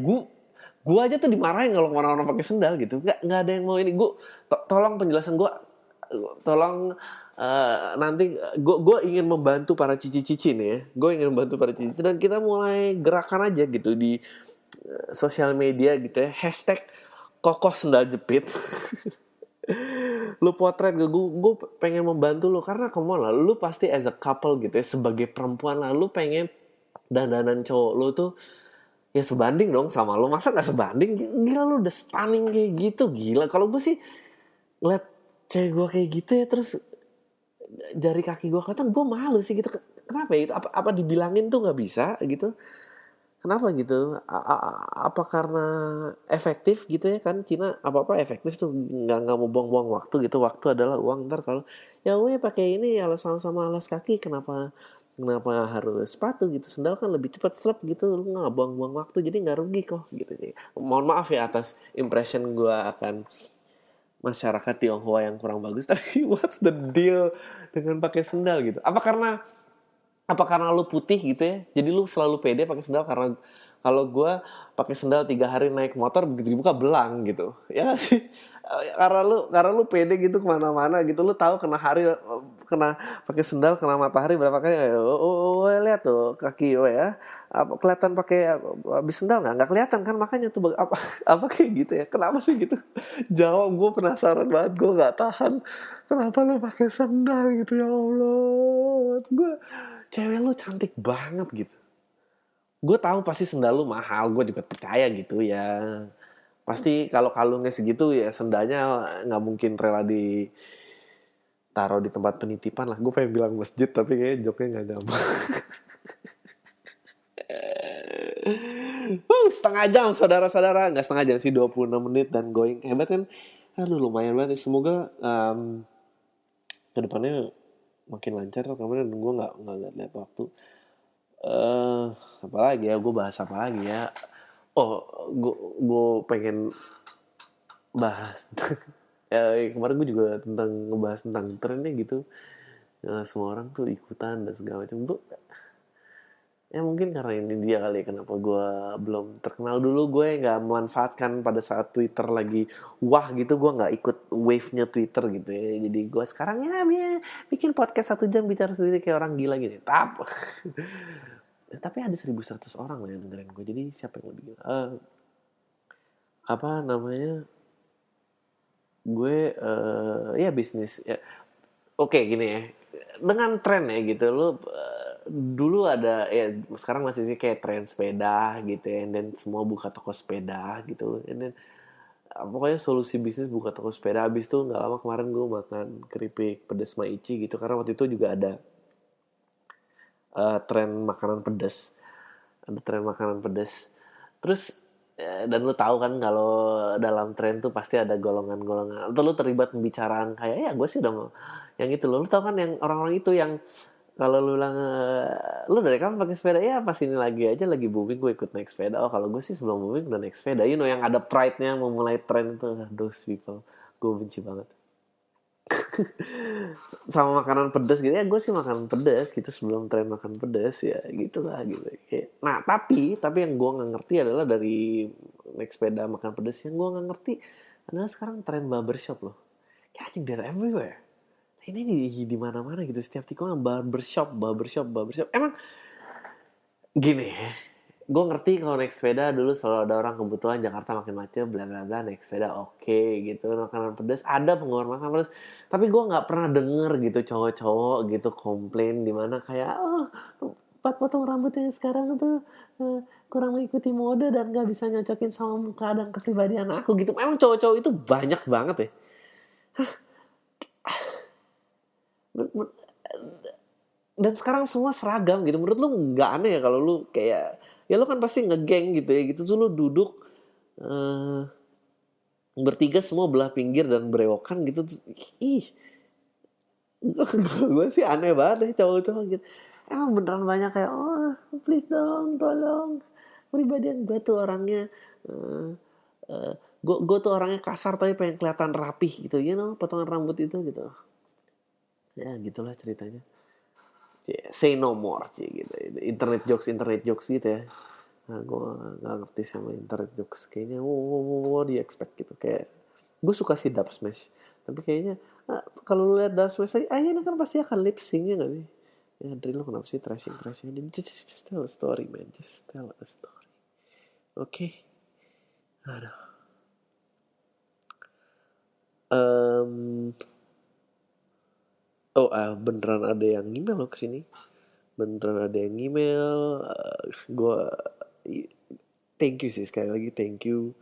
Gue aja tuh dimarahin kalau orang-orang pakai sendal gitu. Nggak ada yang mau ini. Gue tolong penjelasan gue, tolong nanti gue ingin membantu para cici-cici nih ya. Gue ingin membantu para cici dan kita mulai gerakan aja gitu di sosial media gitu ya. Hashtag kokoh sendal jepit. Lu potret gue pengen membantu lu karena kamu lah lu pasti as a couple gitu ya sebagai perempuan lah lu pengen dandanan cowok lu tuh ya sebanding dong sama lu, masa nggak sebanding? Gila lu udah stunning kayak gitu, gila. Kalau gue sih ngeliat cewek gue kayak gitu ya terus jari kaki gue kelihatan, gue malu sih gitu. Kenapa ya? Apa dibilangin tuh nggak bisa gitu? Kenapa gitu? Apa karena efektif gitu ya kan? Cina apa efektif tuh, nggak mau buang-buang waktu gitu. Waktu adalah uang. Ntar kalau ya weh pakai ini alas sama alas kaki, kenapa harus sepatu gitu? Sendal kan lebih cepat slep gitu, lu nggak buang-buang waktu, jadi nggak rugi kok gitu. Mohon maaf ya atas impression gue akan masyarakat Tionghoa yang kurang bagus, tapi what's the deal dengan pakai sendal gitu? Apa karena lu putih gitu ya, jadi lu selalu pede pakai sendal? Karena kalau gue pakai sendal 3 hari naik motor, begitu dibuka belang gitu ya gak sih? Karena lu pede gitu kemana-mana gitu, lu tahu kena pakai sendal kena matahari berapa kali. Lihat tuh kaki ya, apa kelihatan pakai habis sendal nggak kelihatan kan, makanya tuh apa kayak gitu ya, kenapa sih gitu? Jawab, gue penasaran banget, gue nggak tahan. Kenapa lu pakai sendal gitu, ya Allah? Cewek lu cantik banget gitu. Gue tahu pasti sendal lu mahal, gue juga percaya gitu ya. Pasti kalau kalungnya segitu ya sendalnya nggak mungkin rela ditaruh di tempat penitipan lah. Gue pengen bilang masjid tapi kayaknya joknya nggak nyambung. Setengah jam saudara-saudara, nggak setengah jam sih, 26 menit dan going hebat kan. Aduh lumayan banget. Semoga kedepannya makin lancar rekamannya, dan gue nggak lihat waktu. Apalagi ya, gue bahas apa lagi ya? Oh, gue pengen bahas ya, kemarin gue juga ngebahas tentang trennya gitu. Semua orang tuh ikutan dan segala macam tuh. Ya mungkin karena ini dia kali ya, kenapa gue belum terkenal dulu. Gue nggak memanfaatkan pada saat Twitter lagi wah gitu, gue nggak ikut wave-nya Twitter gitu ya. Jadi gue sekarang ya bikin podcast 1 jam bicara sendiri kayak orang gila gitu. Tapi ada 1.100 orang loh yang dengerin gue, jadi siapa yang lebih gila? Apa namanya? Gue ya bisnis ya. Oke, gini ya, dengan tren ya gitu, lu dulu ada ya, sekarang masih sih kayak tren sepeda gitu ya, dan semua buka toko sepeda gitu, dan pokoknya solusi bisnis buka toko sepeda. Habis itu nggak lama kemarin gue makan keripik pedas Maici gitu, karena waktu itu juga ada tren makanan pedas, terus dan lu tahu kan kalau dalam tren tuh pasti ada golongan-golongan, atau lu terlibat pembicaraan kayak ya gue sih udah mau yang itu. Lu tahu kan yang orang-orang itu yang kalau lu bilang lu dari kapan pakai sepeda, ya pas ini lagi booming gue ikut naik sepeda. Oh kalau gue sih sebelum booming udah naik sepeda, yang ada pride-nya memulai tren itu. Those people gue benci banget. Sama makanan pedas gitu ya, gue sih makan pedas gitu sebelum tren makan pedas ya gitu lah gitu. Nah tapi yang gue nggak ngerti adalah dari naik sepeda makan pedas, yang gue nggak ngerti adalah sekarang tren barbershop loh. Kayak anjing, they're everywhere. Ini di mana-mana gitu, setiap tikungan barbershop. Emang gini, gue ngerti kalau naik sepeda dulu selalu ada orang kebutuhan, Jakarta makin macet, bla bla bla, naik sepeda oke gitu. Makanan pedas, ada penggemar makanan pedas, tapi gue nggak pernah denger gitu cowok-cowok gitu komplain di mana kayak potong rambutnya sekarang tuh kurang mengikuti mode dan nggak bisa nyocokin sama muka dan kepribadian aku gitu. Emang cowok-cowok itu banyak banget ya. Dan sekarang semua seragam gitu. Menurut lu nggak aneh ya kalau lu kayak, ya lu kan pasti ngegeng gitu ya gitu tuh, lu duduk bertiga semua belah pinggir dan berewokan gitu tuh, ih gue sih aneh banget deh cowok-cowok gitu. Emang beneran banyak kayak please dong tolong, pribadian gue tuh orangnya gue tuh orangnya kasar tapi pengen kelihatan rapih gitu, potongan rambut itu gitu ya, gitulah ceritanya. Say no more gitu, internet jokes gitu ya. Nah, gue nggak ngerti sama internet jokes kayaknya. What do you expect gitu, kayak gue suka sih Dub Smash, tapi kayaknya kalau lu lihat Dub Smash lagi, ini kan pasti akan lip sync ya nggak sih? Ya Dri, lo kenapa sih trashing? Just tell a story man, just tell a story. Oke. Aduh. Beneran ada yang email lo kesini. Beneran ada yang email. Gue thank you sih, sekali lagi thank you.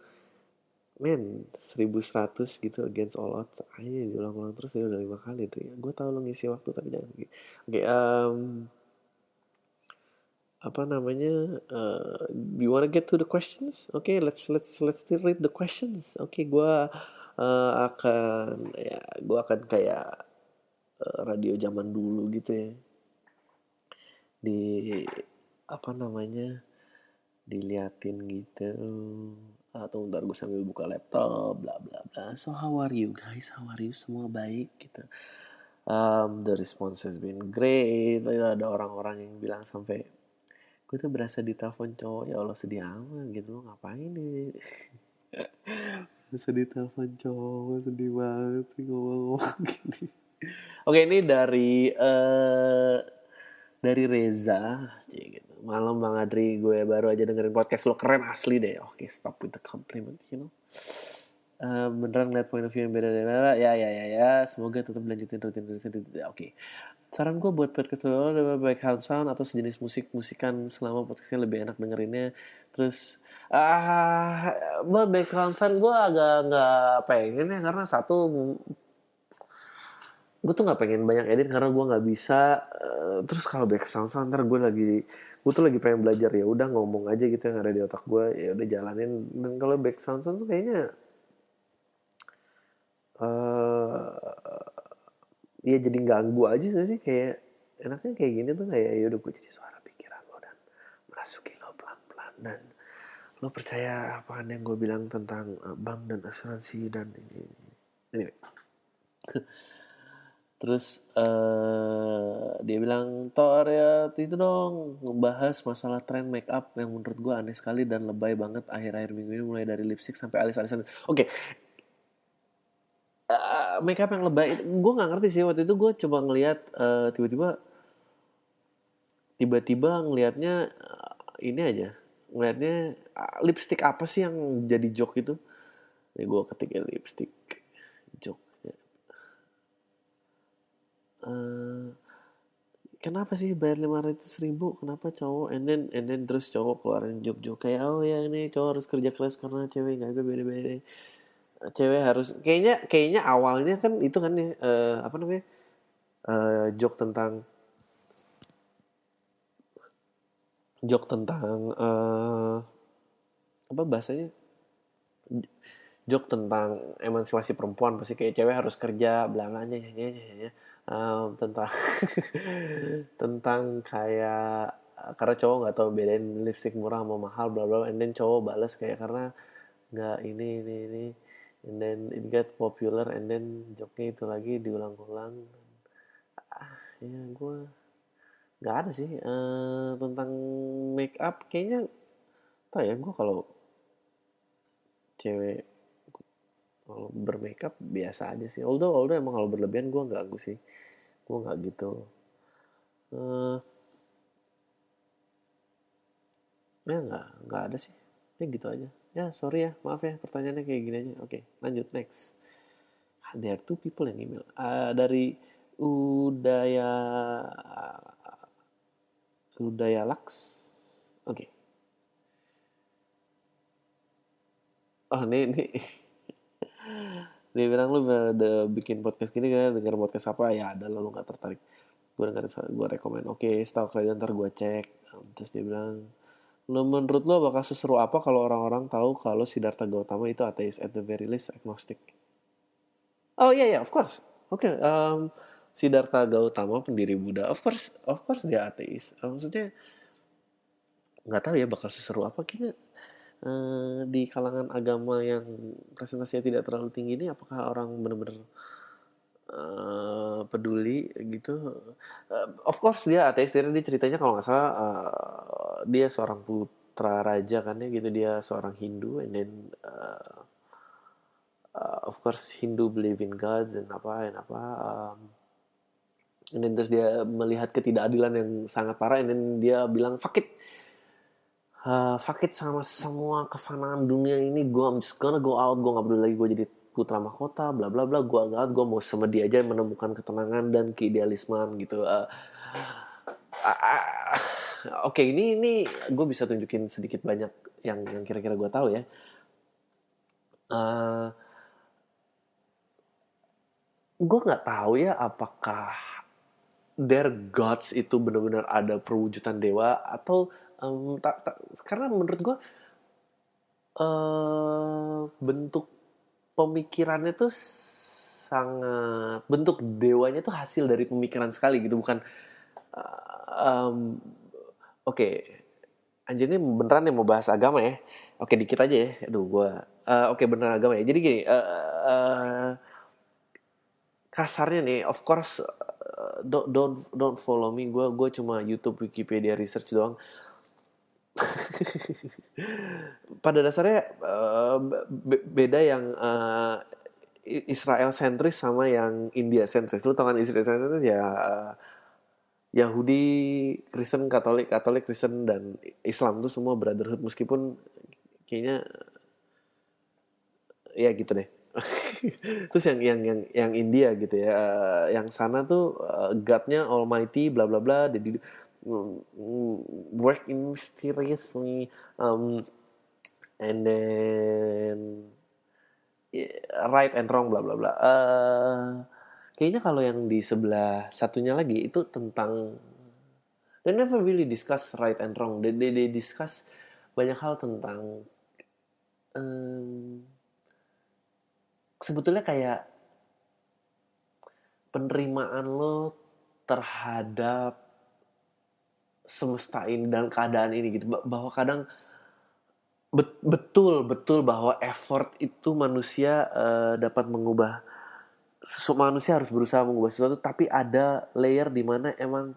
Men, 1100 gitu against all odds aja diulang-ulang terus, ya udah 5 kali tuh ya. Gue tau lo ngisi waktu tapi jangan gitu. Oke, apa namanya, you wanna get to the questions? Oke, let's still read the questions. Oke, gue akan kayak radio zaman dulu gitu ya, di apa namanya, diliatin gitu, atau ntar gue sambil buka laptop bla bla bla. So how are you guys, how are you, semua baik gitu. The response has been great. Ada orang-orang yang bilang sampai gue tuh berasa ditelepon cowok. Ya Allah, sedih amat gitu, lo ngapain nih? Berasa ditelepon cowok, sedih banget sih ngomong-ngomong gini. Oke, ini dari Reza gitu. Malam Bang Adri, gue baru aja dengerin podcast lo, keren asli deh. Oke, stop with the compliment, you know. Beneran ngeliat point of view yang beda-beda. Ya. Semoga tetap lanjutin rutin. Oke. Saran gue buat podcast lo lebih baik house sound atau sejenis musikan selama podcastnya lebih enak dengerinnya. Terus buat background sound gue agak nggak pengen ya, karena satu, gue tuh nggak pengen banyak edit karena gue nggak bisa. Terus kalau background sound ntar gue tuh lagi pengen belajar, ya udah ngomong aja gitu yang ada di otak gue, ya udah jalanin. Dan kalau background sound tuh kayaknya ya jadi ganggu aja gak sih, kayak enaknya kayak gini tuh kayak ya udah gue jadi suara pikiran lo dan merasuki lo pelan-pelan, dan lo percaya apaan yang gue bilang tentang bank dan asuransi dan ini. Anyway. Terus dia bilang, Tor ya itu dong, ngebahas masalah tren make up yang menurut gue aneh sekali dan lebay banget akhir-akhir minggu ini, mulai dari lipstick sampai alis-alisan. Oke. Make up yang lebay, gue nggak ngerti sih. Waktu itu gue coba ngelihat, tiba-tiba ngelihatnya ini aja, ngelihatnya lipstick apa sih yang jadi joke itu. Ini gue ketik lipstick joke. Kenapa sih bayar 500.000? Kenapa cowok and then terus cowok keluarin joke-joke kayak, oh ya ini cowok harus kerja keras karena cewek nggak beda-beda. Cewek harus, kayaknya awalnya kan itu kan ya, apa namanya, joke tentang apa bahasanya, joke tentang emansipasi perempuan, pasti kayak cewek harus kerja belananya ya, tentang tentang kayak karena cowok nggak tahu bedain lipstick murah sama mahal bla bla, and then cowok balas kayak karena nggak ini, and then it get popular, and then joke-nya itu lagi diulang-ulang. Ya gue nggak ada sih tentang make up, kayaknya tau ya, gue kalau cewek kalau bermakeup biasa aja sih. Although emang kalau berlebihan gue ganggu sih. Gue nggak gitu. Ya nggak ada sih. Ya gitu aja. Ya sorry ya, maaf ya pertanyaannya kayak gini aja. Oke, lanjut next. There are two people yang email. Dari Udaya Lux. Oke. Oh ini dia bilang, lu udah bikin podcast gini kan, denger podcast apa ya, ada lalu nggak tertarik. Gue rekomen. Oke, setahu kalian ntar gue cek. Terus dia bilang, menurut lo bakal seseru apa kalau orang-orang tahu kalau Siddhartha Gautama itu ateis, at the very least agnostic? Oh iya, of course. Oke, Siddhartha Gautama pendiri Buddha, of course dia ateis. Maksudnya nggak tahu ya bakal seseru apa, kayaknya di kalangan agama yang presentasinya tidak terlalu tinggi ini, apakah orang benar-benar peduli gitu. Of course dia ateis. Dia ceritanya kalau nggak salah dia seorang putra raja kan ya gitu, dia seorang Hindu, and then of course Hindu believe in gods dan apa and then terus dia melihat ketidakadilan yang sangat parah, and then dia bilang fuck it sama semua kefanaan dunia ini, I'm just gonna go out, gue nggak peduli lagi gue jadi putra mahkota bla bla bla, gue mau sama dia aja menemukan ketenangan dan keidealisman gitu. Oke, ini gue bisa tunjukin sedikit banyak yang kira-kira gue tahu ya. Gue nggak tahu ya apakah their gods itu benar-benar ada perwujudan dewa atau karena menurut gue bentuk pemikirannya tuh sangat, bentuk dewanya tuh hasil dari pemikiran sekali gitu, bukan oke. Anjir, ini beneran nih mau bahas agama ya. Oke, dikit aja ya. Aduh, oke, beneran agama ya. Jadi gini, kasarnya nih, of course, don't follow me. Gue cuma YouTube, Wikipedia, research doang. Pada dasarnya beda yang Israel sentris sama yang India sentris. Lu tau kan Israel sentris ya Yahudi, Kristen, Katolik, Kristen, dan Islam tuh semua brotherhood, meskipun kayaknya ya gitu deh. Terus yang India gitu ya, yang sana tuh God-nya Almighty, bla bla bla, jadi work in mysteriously, and then right and wrong, bla bla bla. Kayaknya kalau yang di sebelah satunya lagi itu tentang, they never really discuss right and wrong. They discuss banyak hal tentang sebetulnya kayak penerimaan lo terhadap semesta ini dan keadaan ini gitu, bahwa kadang betul bahwa effort itu manusia dapat mengubah, manusia harus berusaha mengubah sesuatu, tapi ada layer di mana emang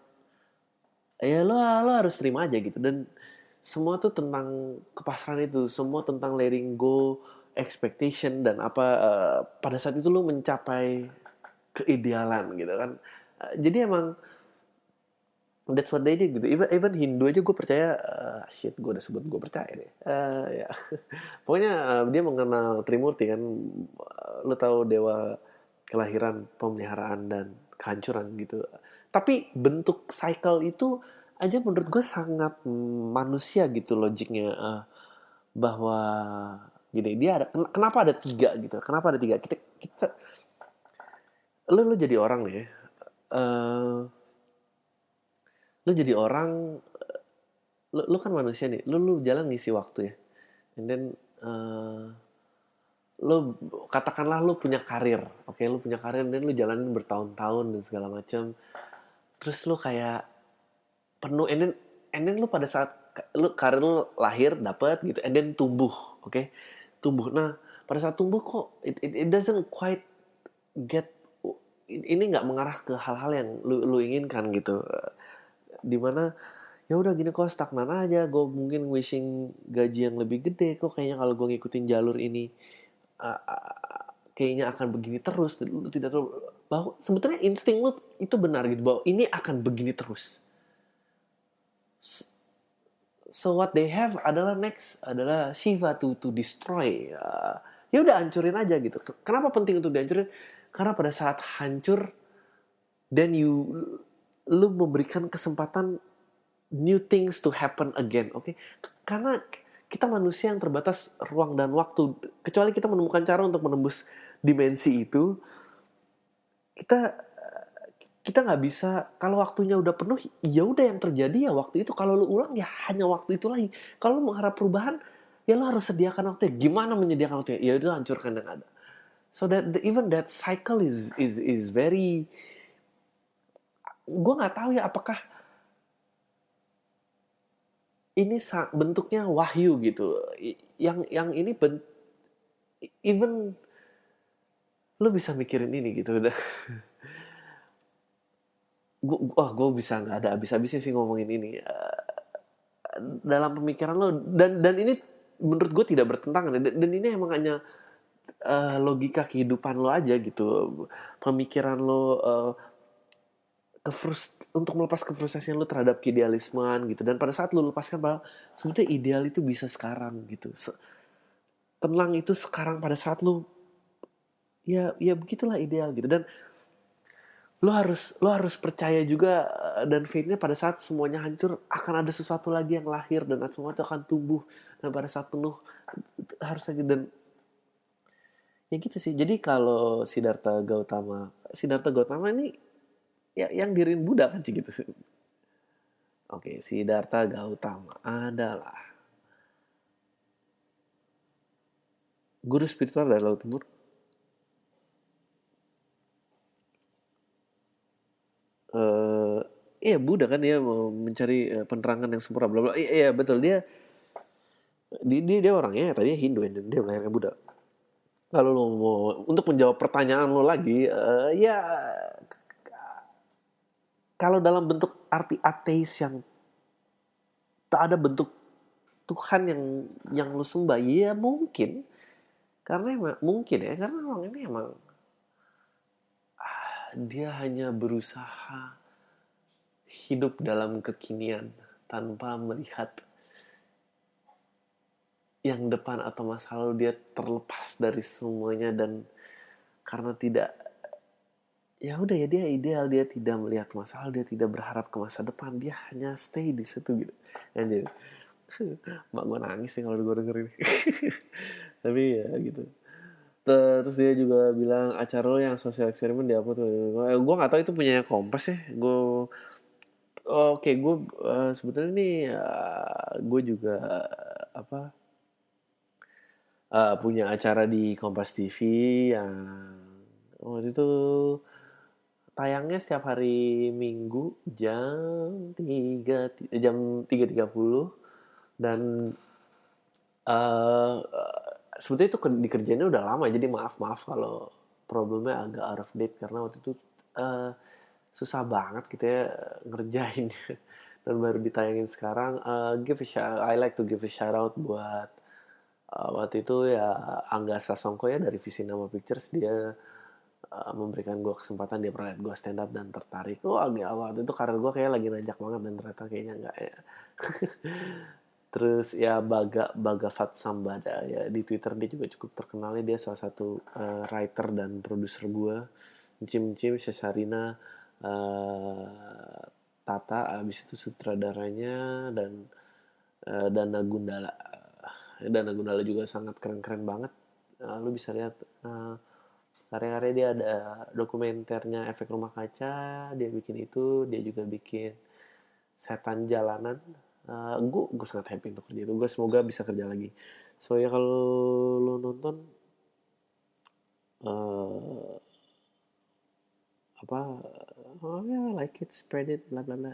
ya lo harus terima aja gitu, dan semua tuh tentang kepasrahan itu, semua tentang letting go expectation dan pada saat itu lo mencapai keidealan gitu kan. Jadi emang that's what they did gitu. Even Hindu aja gue percaya, shit gue udah sebut gue percaya deh. Ya. Pokoknya dia mengenal Trimurti kan, lo tahu dewa kelahiran, pemeliharaan, dan kehancuran gitu. Tapi bentuk cycle itu aja menurut gue sangat manusia gitu logiknya, bahwa gini, dia ada, kenapa ada 3 gitu, kenapa ada 3, kita lo jadi orang nih ya, lo jadi orang, lo kan manusia nih, lo jalan ngisi waktu ya, and then lo katakanlah lo punya karir, oke, lo punya karir dan lo jalanin bertahun-tahun dan segala macam, terus lo kayak penuh, and then lo pada saat lo karir lo lahir dapet gitu, and then tumbuh, oke, tumbuh. Nah pada saat tumbuh kok it doesn't quite get, ini nggak mengarah ke hal-hal yang lu inginkan gitu, dimana ya udah gini kok stagnan aja, gue mungkin wishing gaji yang lebih gede, kok kayaknya kalau gue ngikutin jalur ini kayaknya akan begini terus. Lu tidak tahu bahwa sebetulnya insting lu itu benar gitu, bahwa ini akan begini terus. So what they have adalah next adalah Shiva to destroy. Ya udah hancurin aja gitu. Kenapa penting untuk dihancurin? Karena pada saat hancur, then lu memberikan kesempatan new things to happen again, oke? Karena kita manusia yang terbatas ruang dan waktu. Kecuali kita menemukan cara untuk menembus dimensi itu, kita nggak bisa. Kalau waktunya udah penuh, ya udah yang terjadi ya waktu itu. Kalau lu ulang ya hanya waktu itu lagi. Kalau lu mengharap perubahan, ya lu harus sediakan waktunya. Gimana menyediakan waktunya? Ya udah hancurkan yang ada. So that even that cycle is very, gue nggak tahu ya apakah ini bentuknya wahyu gitu. Yang ini even lu bisa mikirin ini gitu udah. Gue bisa nggak ada habis-habisnya sih ngomongin ini. dalam pemikiran lo, dan ini menurut gue tidak bertentangan, dan ini emang hanya logika kehidupan lo aja gitu, pemikiran lo, untuk melepas kefrustasian lo terhadap keidealisman gitu, dan pada saat lo lepaskan bahwa sebetulnya ideal itu bisa sekarang gitu, tenang itu sekarang pada saat lo, ya begitulah ideal gitu. Dan lo harus percaya juga, dan faith-nya pada saat semuanya hancur akan ada sesuatu lagi yang lahir, dan semua itu akan tumbuh, dan pada saat penuh harus aja. Dan ya gitu sih. Jadi kalau Siddhartha Gautama ini ya yang diriin Buddha kan sih gitu sih. Oke, Siddhartha Gautama adalah guru spiritual dari Laut Timur. Iya, Buddha kan, dia mau mencari penerangan yang sempurna, bla bla. Iya betul, dia orangnya tadinya Hindu, dan dia melahirkan Buddha. Kalau lo mau untuk menjawab pertanyaan lo lagi, ya kalau dalam bentuk arti ateis yang tak ada bentuk Tuhan yang lo sembah, ya mungkin, karena emang mungkin ya, karena orang ini emang dia hanya berusaha hidup dalam kekinian tanpa melihat yang depan atau masa lalu. Dia terlepas dari semuanya, dan karena tidak, ya udah ya, dia ideal, dia tidak melihat masa lalu, dia tidak berharap ke masa depan, dia hanya stay di situ gitu. Dan jadi mak gue nangis nih kalau gue denger ini. Tapi ya gitu. Terus dia juga bilang acara lo yang sosial eksperimen diupload. Gue nggak tahu itu punya Kompas ya. Gue sebetulnya nih, gue juga punya acara di Kompas TV yang waktu itu tayangnya setiap hari Minggu jam 3.30, dan sebetulnya itu dikerjainnya udah lama, jadi maaf kalau problemnya agak out of date, karena waktu itu susah banget gitu ya ngerjain. Dan baru ditayangin sekarang. I like to give a shout out buat waktu itu ya Angga Sasongko ya dari Visi Nama Pictures. Dia memberikan gue kesempatan, dia pernah lihat gue stand up dan tertarik. Agak waktu itu karir gue kayak lagi nanjak banget, dan ternyata kayaknya enggak ya. Terus ya Baga Fat Sambada ya, di Twitter dia juga cukup terkenal. Dia salah satu writer dan produser gue. Cim Cesarina, Tata, abis itu sutradaranya, dan Dana Gundala. Dana Gundala juga sangat keren banget. Lu bisa lihat karya-karya dia, ada dokumenternya Efek Rumah Kaca, dia bikin itu. Dia juga bikin Setan Jalanan. Gue sangat happy untuk kerja itu. Gue semoga bisa kerja lagi. So ya kalau lo nonton like it, spread it, bla bla bla.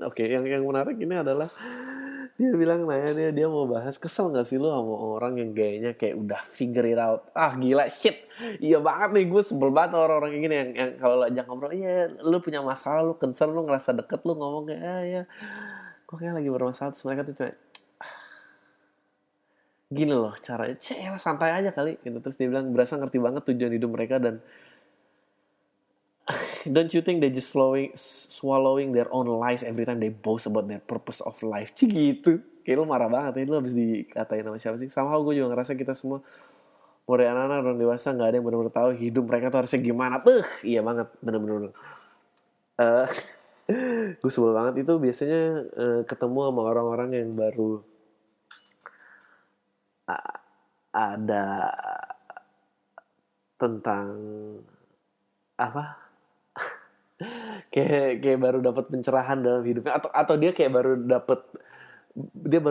Oke, yang menarik ini adalah dia bilang dia mau bahas, kesel nggak sih lo sama orang yang gayanya kayak udah figure it out. Gila, shit, iya banget nih, gue sebel banget orang-orang kayak gini yang kalau ajak ngobrol, iya lo punya masalah, lo concern, lo ngerasa deket, lo ngomong kayak ya gue kayak lagi bermasalah. Terus mereka tuh cuma gini loh caranya, santai aja kali gitu. Terus dia bilang berasa ngerti banget tujuan hidup mereka, dan don't you think they just swallowing their own lies every time they boast about their purpose of life? Gitu. Kayak lu marah banget ya, lu habis dikatain sama siapa sih? Somehow gue juga ngerasa kita semua, mulai anak-anak orang dewasa, gak ada yang benar-benar tahu hidup mereka tuh harusnya gimana. Iya banget, bener-bener. Gue sebel banget itu biasanya ketemu sama orang-orang yang baru ada tentang kayak baru dapat pencerahan dalam hidupnya, atau dia kayak baru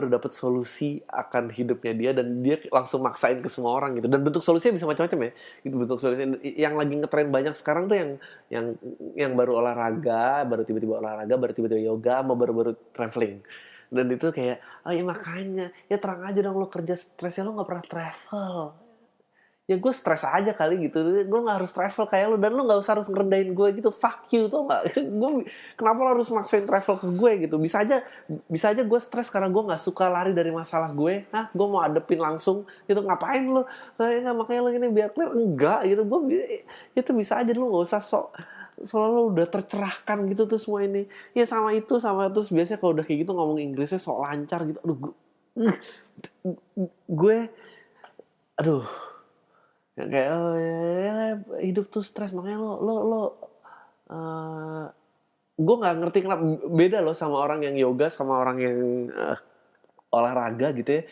dapat solusi akan hidupnya dia, dan dia langsung maksain ke semua orang gitu. Dan bentuk solusinya bisa macam-macam ya. Itu bentuk solusinya yang lagi ngetren banyak sekarang tuh yang baru olahraga, baru tiba-tiba yoga, sama baru traveling. Dan itu kayak, ya makanya, ya terang aja dong lo kerja stresnya, lo nggak pernah travel. ya gue stres aja kali gitu. Gue nggak harus travel kayak lu, dan lu nggak usah harus ngerendahin gue gitu. Fuck you tuh nggak. Gue kenapa lo harus maksain travel ke gue gitu? Bisa aja gue stres karena gue nggak suka lari dari masalah gue. Gue mau adepin langsung gitu, ngapain lu? Nggak, makanya lu gini biar clear, enggak gitu. Gue itu bisa aja, lu nggak usah sok selalu udah tercerahkan gitu tuh semua ini. Ya sama terus biasanya kalau udah kayak gitu ngomong Inggrisnya sok lancar gitu. Gue aduh, kayak hidup tuh stres, makanya lo gue nggak ngerti kenapa beda loh sama orang yang yoga sama orang yang olahraga gitu ya.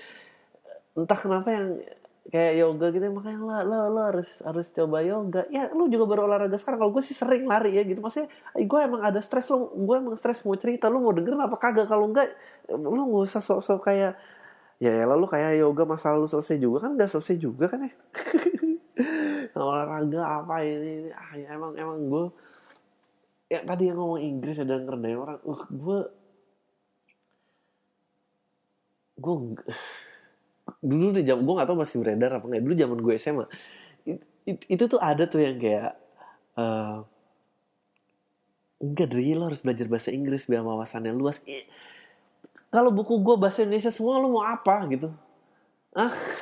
Entah kenapa yang kayak yoga gitu, makanya lo harus coba yoga. Ya lu juga baru olahraga sekarang. Kalau gue sih sering lari ya gitu, maksudnya gue emang ada stres, gue emang stres mau cerita, lu mau dengerin apa kagak? Kalau enggak, lu nggak usah sok-sok kayak ya lalu kayak yoga masalah lu selesai juga kan, nggak selesai juga kan ya. Olahraga apa ini ya emang gue ya tadi yang ngomong Inggris ya, dan ngerendahin orang. Gue dulu deh, gue nggak tahu masih beredar apa nggak, dulu zaman gue SMA itu tuh ada tuh yang kayak enggak, dari lo harus belajar bahasa Inggris biar wawasannya luas. Kalau buku gue bahasa Indonesia semua, lo mau apa gitu?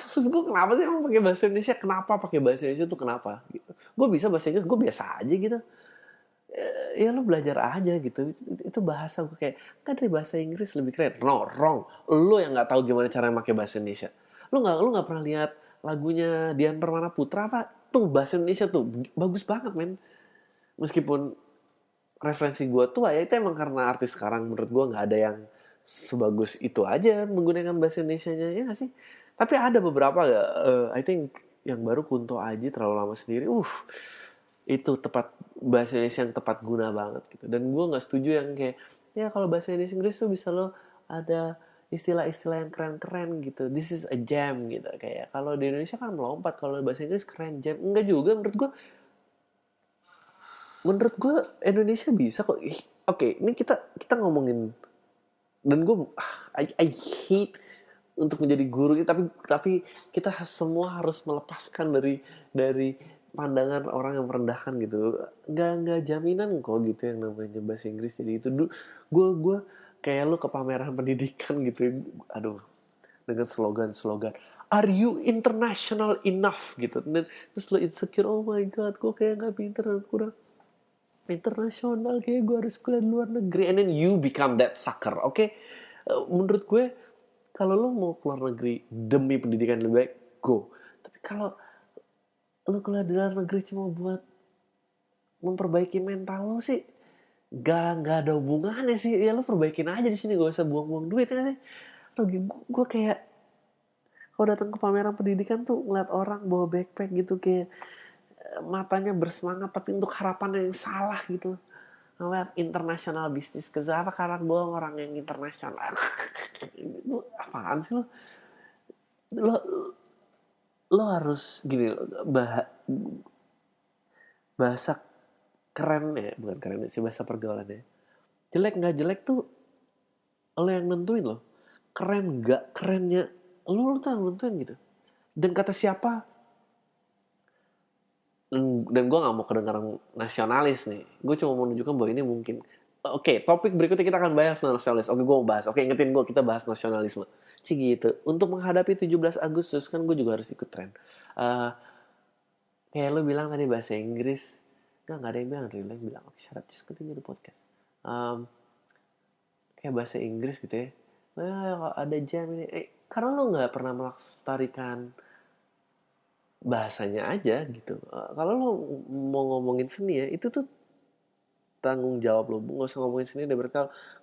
Terus gue kenapa sih emang pakai bahasa Indonesia? Kenapa pakai bahasa Indonesia tuh kenapa? Gitu. Gue bisa bahasa Inggris, gue biasa aja gitu. Ya lo belajar aja gitu. Itu bahasa gue kayak kan dari bahasa Inggris lebih keren. No, wrong. Lo yang nggak tahu gimana cara pakai bahasa Indonesia. Lo nggak pernah lihat lagunya Dian Permana Putra apa? Tuh bahasa Indonesia tuh bagus banget men. Meskipun referensi gue tuh ya itu emang karena artis sekarang menurut gue nggak ada yang sebagus itu aja menggunakan bahasa Indonesianya, ya nggak sih? Tapi ada beberapa ya, I think yang baru Kunto Aji terlalu lama sendiri. Itu tepat, bahasa Indonesia yang tepat guna banget gitu. Dan gue nggak setuju yang kayak ya kalau bahasa Inggris tuh bisa lo ada istilah-istilah yang keren-keren gitu. This is a jam gitu. Kayak kalau di Indonesia kan melompat, kalau bahasa Inggris keren jam. Enggak juga menurut gue. Menurut gue Indonesia bisa kok. Oke, ini kita ngomongin, dan gue I hate untuk menjadi guru, tapi kita semua harus melepaskan dari pandangan orang yang merendahkan gitu. Nggak jaminan kok gitu yang namanya bahasa Inggris. Jadi itu gue kayak lu ke pameran pendidikan gitu. Aduh, dengan slogan Are you international enough gitu. Dan terus lo insecure, oh my god, gue kayak nggak pinter, kurang internasional, kayak gue harus kuliah di luar negeri, and then you become that sucker. Oke? Menurut gue kalau lo mau keluar negeri demi pendidikan lebih baik, go. Tapi kalau lo kuliah di luar negeri cuma buat memperbaiki mental lo sih, gak ada hubungannya sih. Ya lo perbaikin aja di sini, gak usah buang-buang duit ya sih. Gue kayak kalau datang ke pameran pendidikan tuh ngeliat orang bawa backpack gitu, kayak matanya bersemangat tapi untuk harapan yang salah gitu. Ngeliat internasional bisnis ke apa karena gue orang yang internasional. Apaan sih lo? lo lo harus gini, bahasa keren ya, bukan keren sih, bahasa pergaulannya jelek nggak jelek tuh lo yang nentuin loh. Keren nggak kerennya lo tuh yang nentuin gitu. Dan kata siapa, dan gue nggak mau kedengaran nasionalis nih, gue cuma mau menunjukkan bahwa ini mungkin. Oke, topik berikutnya kita akan bahas nasionalis. Oke, gue mau bahas. Oke, ingetin gue, kita bahas nasionalisme. Cik gitu. Untuk menghadapi 17 Agustus kan gue juga harus ikut tren. Kayak lo bilang tadi bahasa Inggris. Nggak ada yang bilang. Ada yang bilang, oke, shut up, just continue the podcast. Kayak bahasa Inggris gitu ya. Ada jam ini. Karena lo nggak pernah melestarikan bahasanya aja gitu. Kalau lo mau ngomongin seni ya, itu tuh tanggung jawab lo. Nggak usah ngomongin seni deh,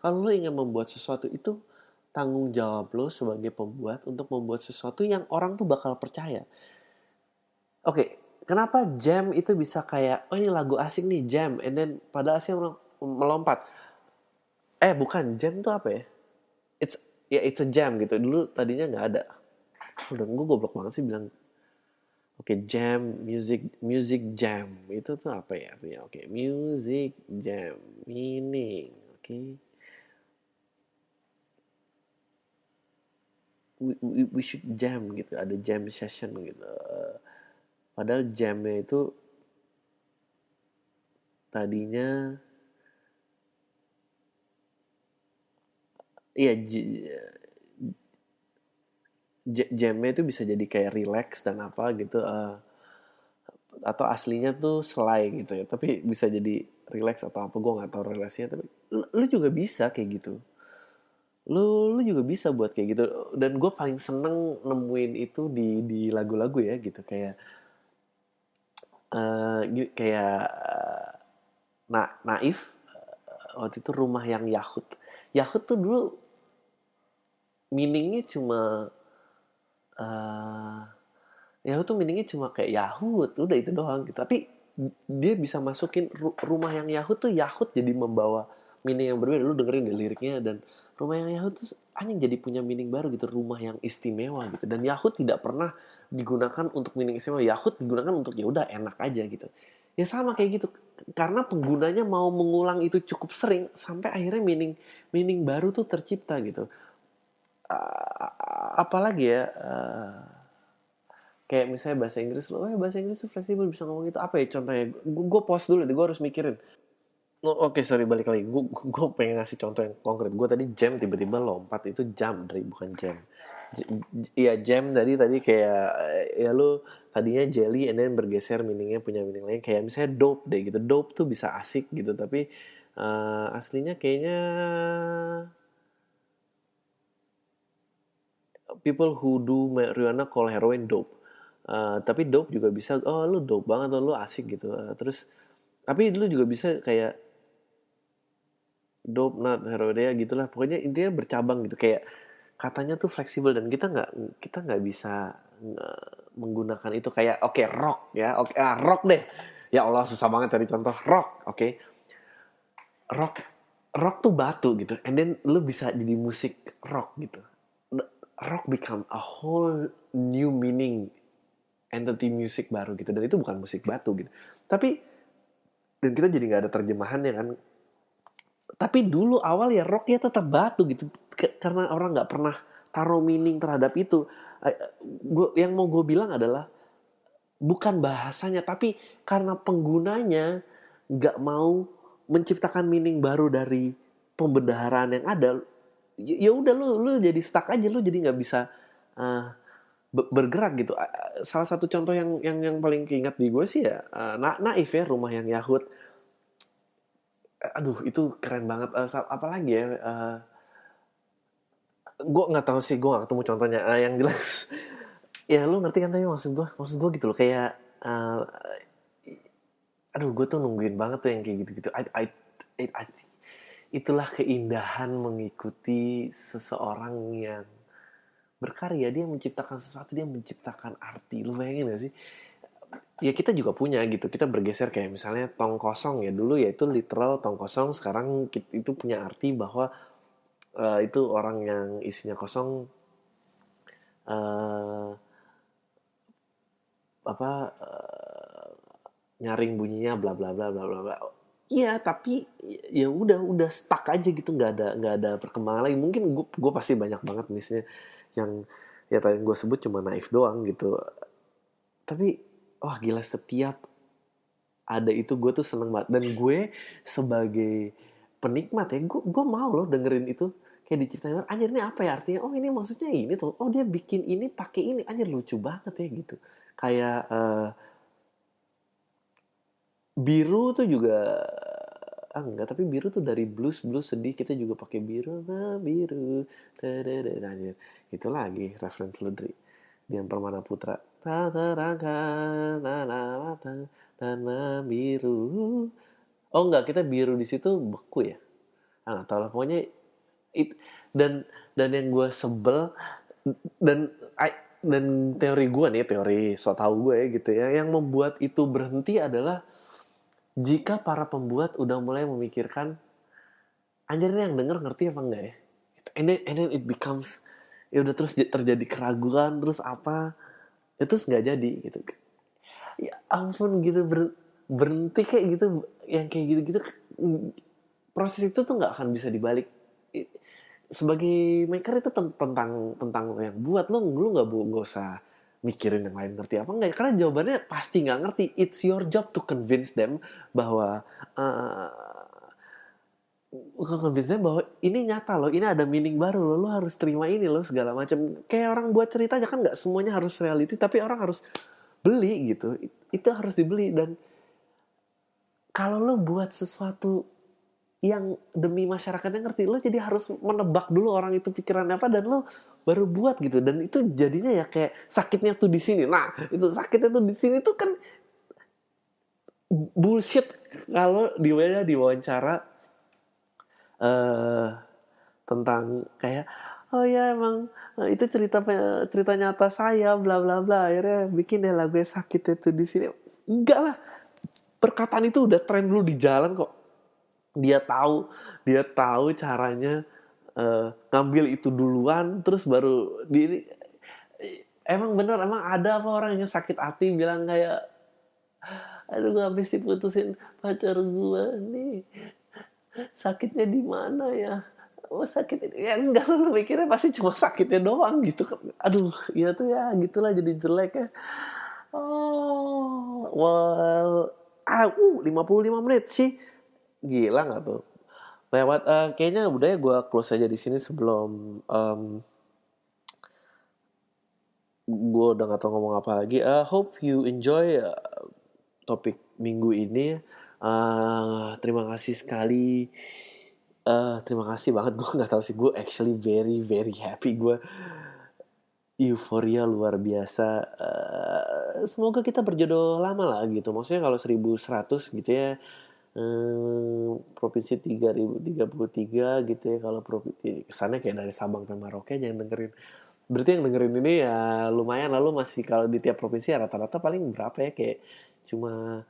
kalau lo ingin membuat sesuatu, itu tanggung jawab lo sebagai pembuat untuk membuat sesuatu yang orang tuh bakal percaya. Oke, kenapa jam itu bisa kayak, oh ini lagu asing nih, jam, and then padahal asing melompat. Bukan, jam tuh apa ya? It's a jam gitu. Dulu tadinya nggak ada. Udah, gue goblok banget sih bilang. Oke, jam, music jam. Itu tuh apa ya artinya? Oke, music jam, meaning. Oke. We should jam gitu. Ada jam session gitu. Padahal jamnya itu tadinya, iya, jamnya itu bisa jadi kayak relax dan apa gitu, atau aslinya tuh selai gitu ya, tapi bisa jadi relax atau apa, gue nggak tahu relasinya, tapi lu juga bisa kayak gitu. Lu juga bisa buat kayak gitu, dan gue paling seneng nemuin itu di lagu-lagu ya gitu, kayak kayak Naif, waktu itu Rumah yang Yahut. Yahut tuh dulu meaningnya cuma eh Yahut tuh meaningnya cuma kayak Yahut, udah itu doang gitu. Tapi dia bisa masukin Rumah yang Yahut tuh, Yahut jadi membawa meaning yang berbeda. Lu dengerin deh liriknya, dan Rumah yang Yahut tuh anjing jadi punya meaning baru gitu, rumah yang istimewa gitu. Dan Yahut tidak pernah digunakan untuk meaning istimewa. Yahut digunakan untuk ya udah enak aja gitu. Ya sama kayak gitu, karena penggunanya mau mengulang itu cukup sering sampai akhirnya meaning meaning baru tuh tercipta gitu. Apalagi ya, kayak misalnya bahasa Inggris, lo bahasa Inggris tuh fleksibel, bisa ngomong gitu, apa ya contohnya, gue pause dulu deh, gue harus mikirin. Oke, sorry, balik lagi, gue pengen ngasih contoh yang konkret. Gue tadi jam, tiba-tiba lompat, itu jam dari, bukan jam. Iya, jam tadi kayak ya lu tadinya jelly and then bergeser meaningnya, punya meaning lain, kayak misalnya dope deh gitu. Dope tuh bisa asik gitu, tapi aslinya kayaknya people who do marijuana call heroin dope. Tapi dope juga bisa, oh lu dope banget, oh, lu asik gitu. Terus tapi lu juga bisa kayak dope not heroin ya gitulah. Pokoknya intinya bercabang gitu, kayak katanya tuh fleksibel, dan kita nggak bisa menggunakan itu kayak oke, rock ya, oke, rock deh. Ya Allah, susah banget cari contoh rock. Oke. Rock rock tuh batu gitu, and then lu bisa jadi musik rock gitu. Rock become a whole new meaning, entity music baru gitu, dan itu bukan musik batu gitu. Tapi dan kita jadi nggak ada terjemahannya kan. Tapi dulu awal ya rocknya tetap batu gitu, karena orang nggak pernah taruh meaning terhadap itu. Yang mau gue bilang adalah bukan bahasanya, tapi karena penggunanya nggak mau menciptakan meaning baru dari pembendaharaan yang ada. Ya udah, lu jadi stuck aja, lu jadi nggak bisa uh, bergerak gitu. Salah satu contoh yang paling keingat di gue sih ya, Naif ya, Rumah yang Yahut. Aduh, itu keren banget. Apalagi ya, gue nggak tahu sih, gue nggak ketemu contohnya. Yang jelas ya lu ngerti kan, tapi maksud gue gitu loh, kayak aduh, gue tuh nungguin banget tuh yang kayak gitu-gitu. Itulah keindahan mengikuti seseorang yang berkarya. Dia menciptakan sesuatu, dia menciptakan arti. Lu bayangin gak sih? Ya kita juga punya gitu, kita bergeser kayak misalnya tong kosong ya, dulu ya itu literal tong kosong, sekarang itu punya arti bahwa itu orang yang isinya kosong, uh, apa nyaring bunyinya bla bla bla bla bla bla. Iya, tapi ya udah stuck aja gitu, nggak ada perkembangan lagi. Mungkin gue pasti banyak banget misalnya yang ya tadi gue sebut cuma Naif doang gitu. Tapi wah gila, setiap ada itu gue tuh seneng banget, dan gue sebagai penikmat ya, gue mau loh dengerin itu, kayak diciptain anjir, ini apa ya artinya, oh ini maksudnya ini tuh, oh dia bikin ini pakai ini, anjir lucu banget ya gitu. Kayak biru tuh juga, enggak, tapi biru tuh dari blues blues sedih, kita juga pakai biru, biru, anjir, itu lagi reference Ludri, Dian Permana Putra, tak terangkan mata dan membiru. Oh enggak, kita biru di situ beku ya. Ah, nggak tahu lah, pokoknya dan yang gue sebel, dan dan teori gue nih, teori so tau gue ya gitu ya, yang membuat itu berhenti adalah jika para pembuat udah mulai memikirkan anjir ini yang denger ngerti apa enggak ya, and then it becomes, ya udah, terus terjadi keraguan, terus apa, itu nggak jadi gitu. Ya ampun gitu, berhenti kayak gitu, yang kayak gitu-gitu, proses itu tuh nggak akan bisa dibalik. Sebagai maker itu tentang lo yang buat, lo nggak usah mikirin yang lain ngerti apa enggak, karena jawabannya pasti nggak ngerti. It's your job to convince them bahwa convince them bahwa ini nyata loh, ini ada meaning baru loh, lo harus terima ini loh, segala macam. Kayak orang buat cerita aja kan nggak semuanya harus reality, tapi orang harus beli gitu. Itu harus dibeli. Dan kalau lo buat sesuatu yang demi masyarakatnya ngerti, lo jadi harus menebak dulu orang itu pikirannya apa dan lo baru buat gitu. Dan itu jadinya ya kayak sakitnya tuh di sini. Nah, itu sakitnya tuh di sini tuh kan bullshit kalau diwawancara eh tentang kayak oh ya emang itu cerita nyata saya bla bla bla, akhirnya bikin deh lagu sakit itu di sini. Enggak lah, perkataan itu udah tren dulu di jalan kok. Dia tahu caranya ngambil itu duluan terus baru diri. Emang bener, emang ada apa orang yang sakit hati bilang kayak aduh gue habis diputusin pacar gue nih, sakitnya di mana ya, oh sakit ya enggak, lu mikirnya pasti cuma sakitnya doang gitu kan. Aduh ya tuh ya gitulah jadi jelek ya. Oh well 55 menit sih, gila nggak tuh lewat. Kayaknya udah ya, gue close aja di sini sebelum gue udah nggak tahu ngomong apa lagi. Hope you enjoy topik minggu ini. Terima kasih sekali. Terima kasih banget. Gue nggak tahu sih, gue actually very very happy. Gue euforia luar biasa. Semoga kita berjodoh lama lah gitu. Maksudnya kalau 1100 gitu ya. Provinsi 3033 gitu ya. Kalau provinsi kesannya kayak dari Sabang ke Merauke, jangan dengerin. Berarti yang dengerin ini ya lumayan. Lalu masih kalau di tiap provinsi ya rata-rata paling berapa ya, kayak cuma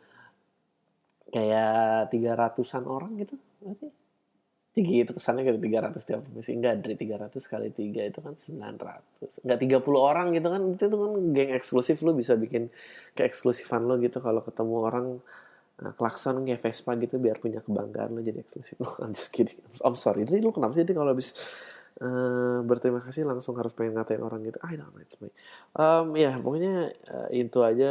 kayak 300-an orang gitu. Berarti gitu kesannya kayak 300 tiap provinsi. Enggak, dari 300 kali 3 itu kan 900. Enggak 30 orang gitu kan. Itu kan geng eksklusif, lu bisa bikin keeksklusifan lo gitu kalau ketemu orang klakson kayak Vespa gitu biar punya kebanggaan lo jadi eksklusif. I'm just kidding. I'm sorry. Jadi lu kenapa sih kalau habis berterima kasih langsung harus pengen ngatain orang gitu? I don't know, it's me. Ya pokoknya itu aja.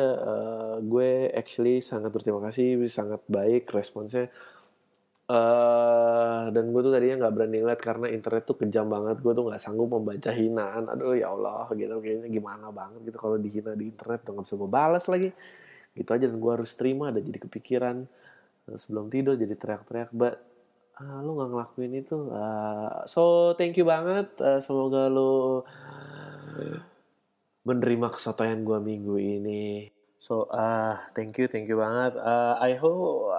Gue actually sangat berterima kasih, sangat baik responsnya. Dan gue tuh tadinya nggak berani ngeliat karena internet tuh kejam banget. Gue tuh nggak sanggup membaca hinaan. Aduh ya Allah gitu, kayaknya gimana banget gitu kalau dihina di internet tuh nggak bisa gue balas lagi gitu aja. Dan gue harus terima, dan jadi kepikiran sebelum tidur jadi teriak-teriak. But lu gak ngelakuin itu. So thank you banget. Semoga lu menerima kesotoyan gue minggu ini. So thank you banget. I hope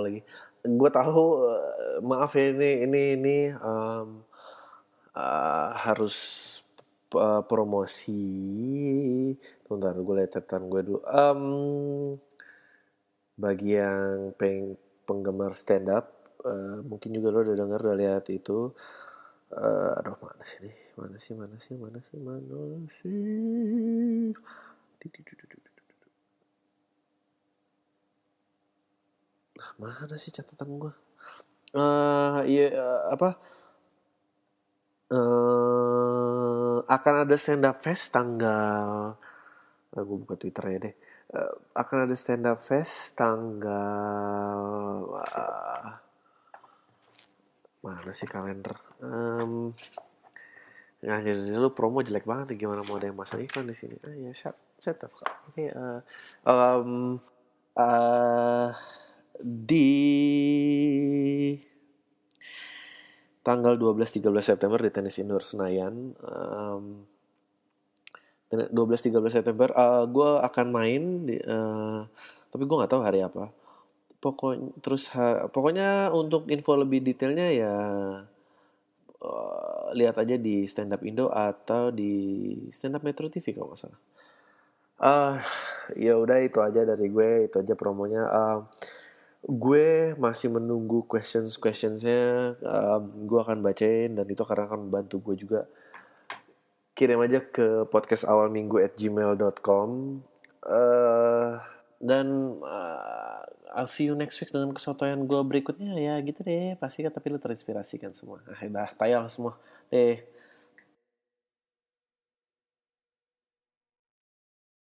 lagi. Gue tahu maaf ya ini harus promosi. Bentar gue lihat catatan gue dulu. Bagi yang penggemar stand up, mungkin juga lo udah dengar, udah lihat itu. Aduh mana sih? Mana sih catatan gue? Iya apa? Akan ada stand up fest tanggal. Gue buka Twitter ya deh. Akan ada stand up fest tanggal. Mana sih kalender? Nah, jadi lu promo jelek banget nih, gimana mau ada yang masang iklan di sini? Ya, shut up. Oke, di tanggal 12-13 September di Tenis Indoor Senayan. 12-13 September gue akan main tapi gue nggak tahu hari apa. Pokoknya untuk info lebih detailnya ya lihat aja di Stand Up Indo atau di Stand Up Metro TV kalau nggak salah. Ya udah itu aja dari gue, itu aja promonya. Gue masih menunggu questionsnya. Gue akan bacain dan itu karena akan membantu gue juga. Kirim aja ke podcastawalminggu@gmail.com. Dan I'll see you next week dengan kesotoyan gue berikutnya ya gitu deh. Pasti kan, tapi lu terinspirasi kan semua. Dah tayang semua deh.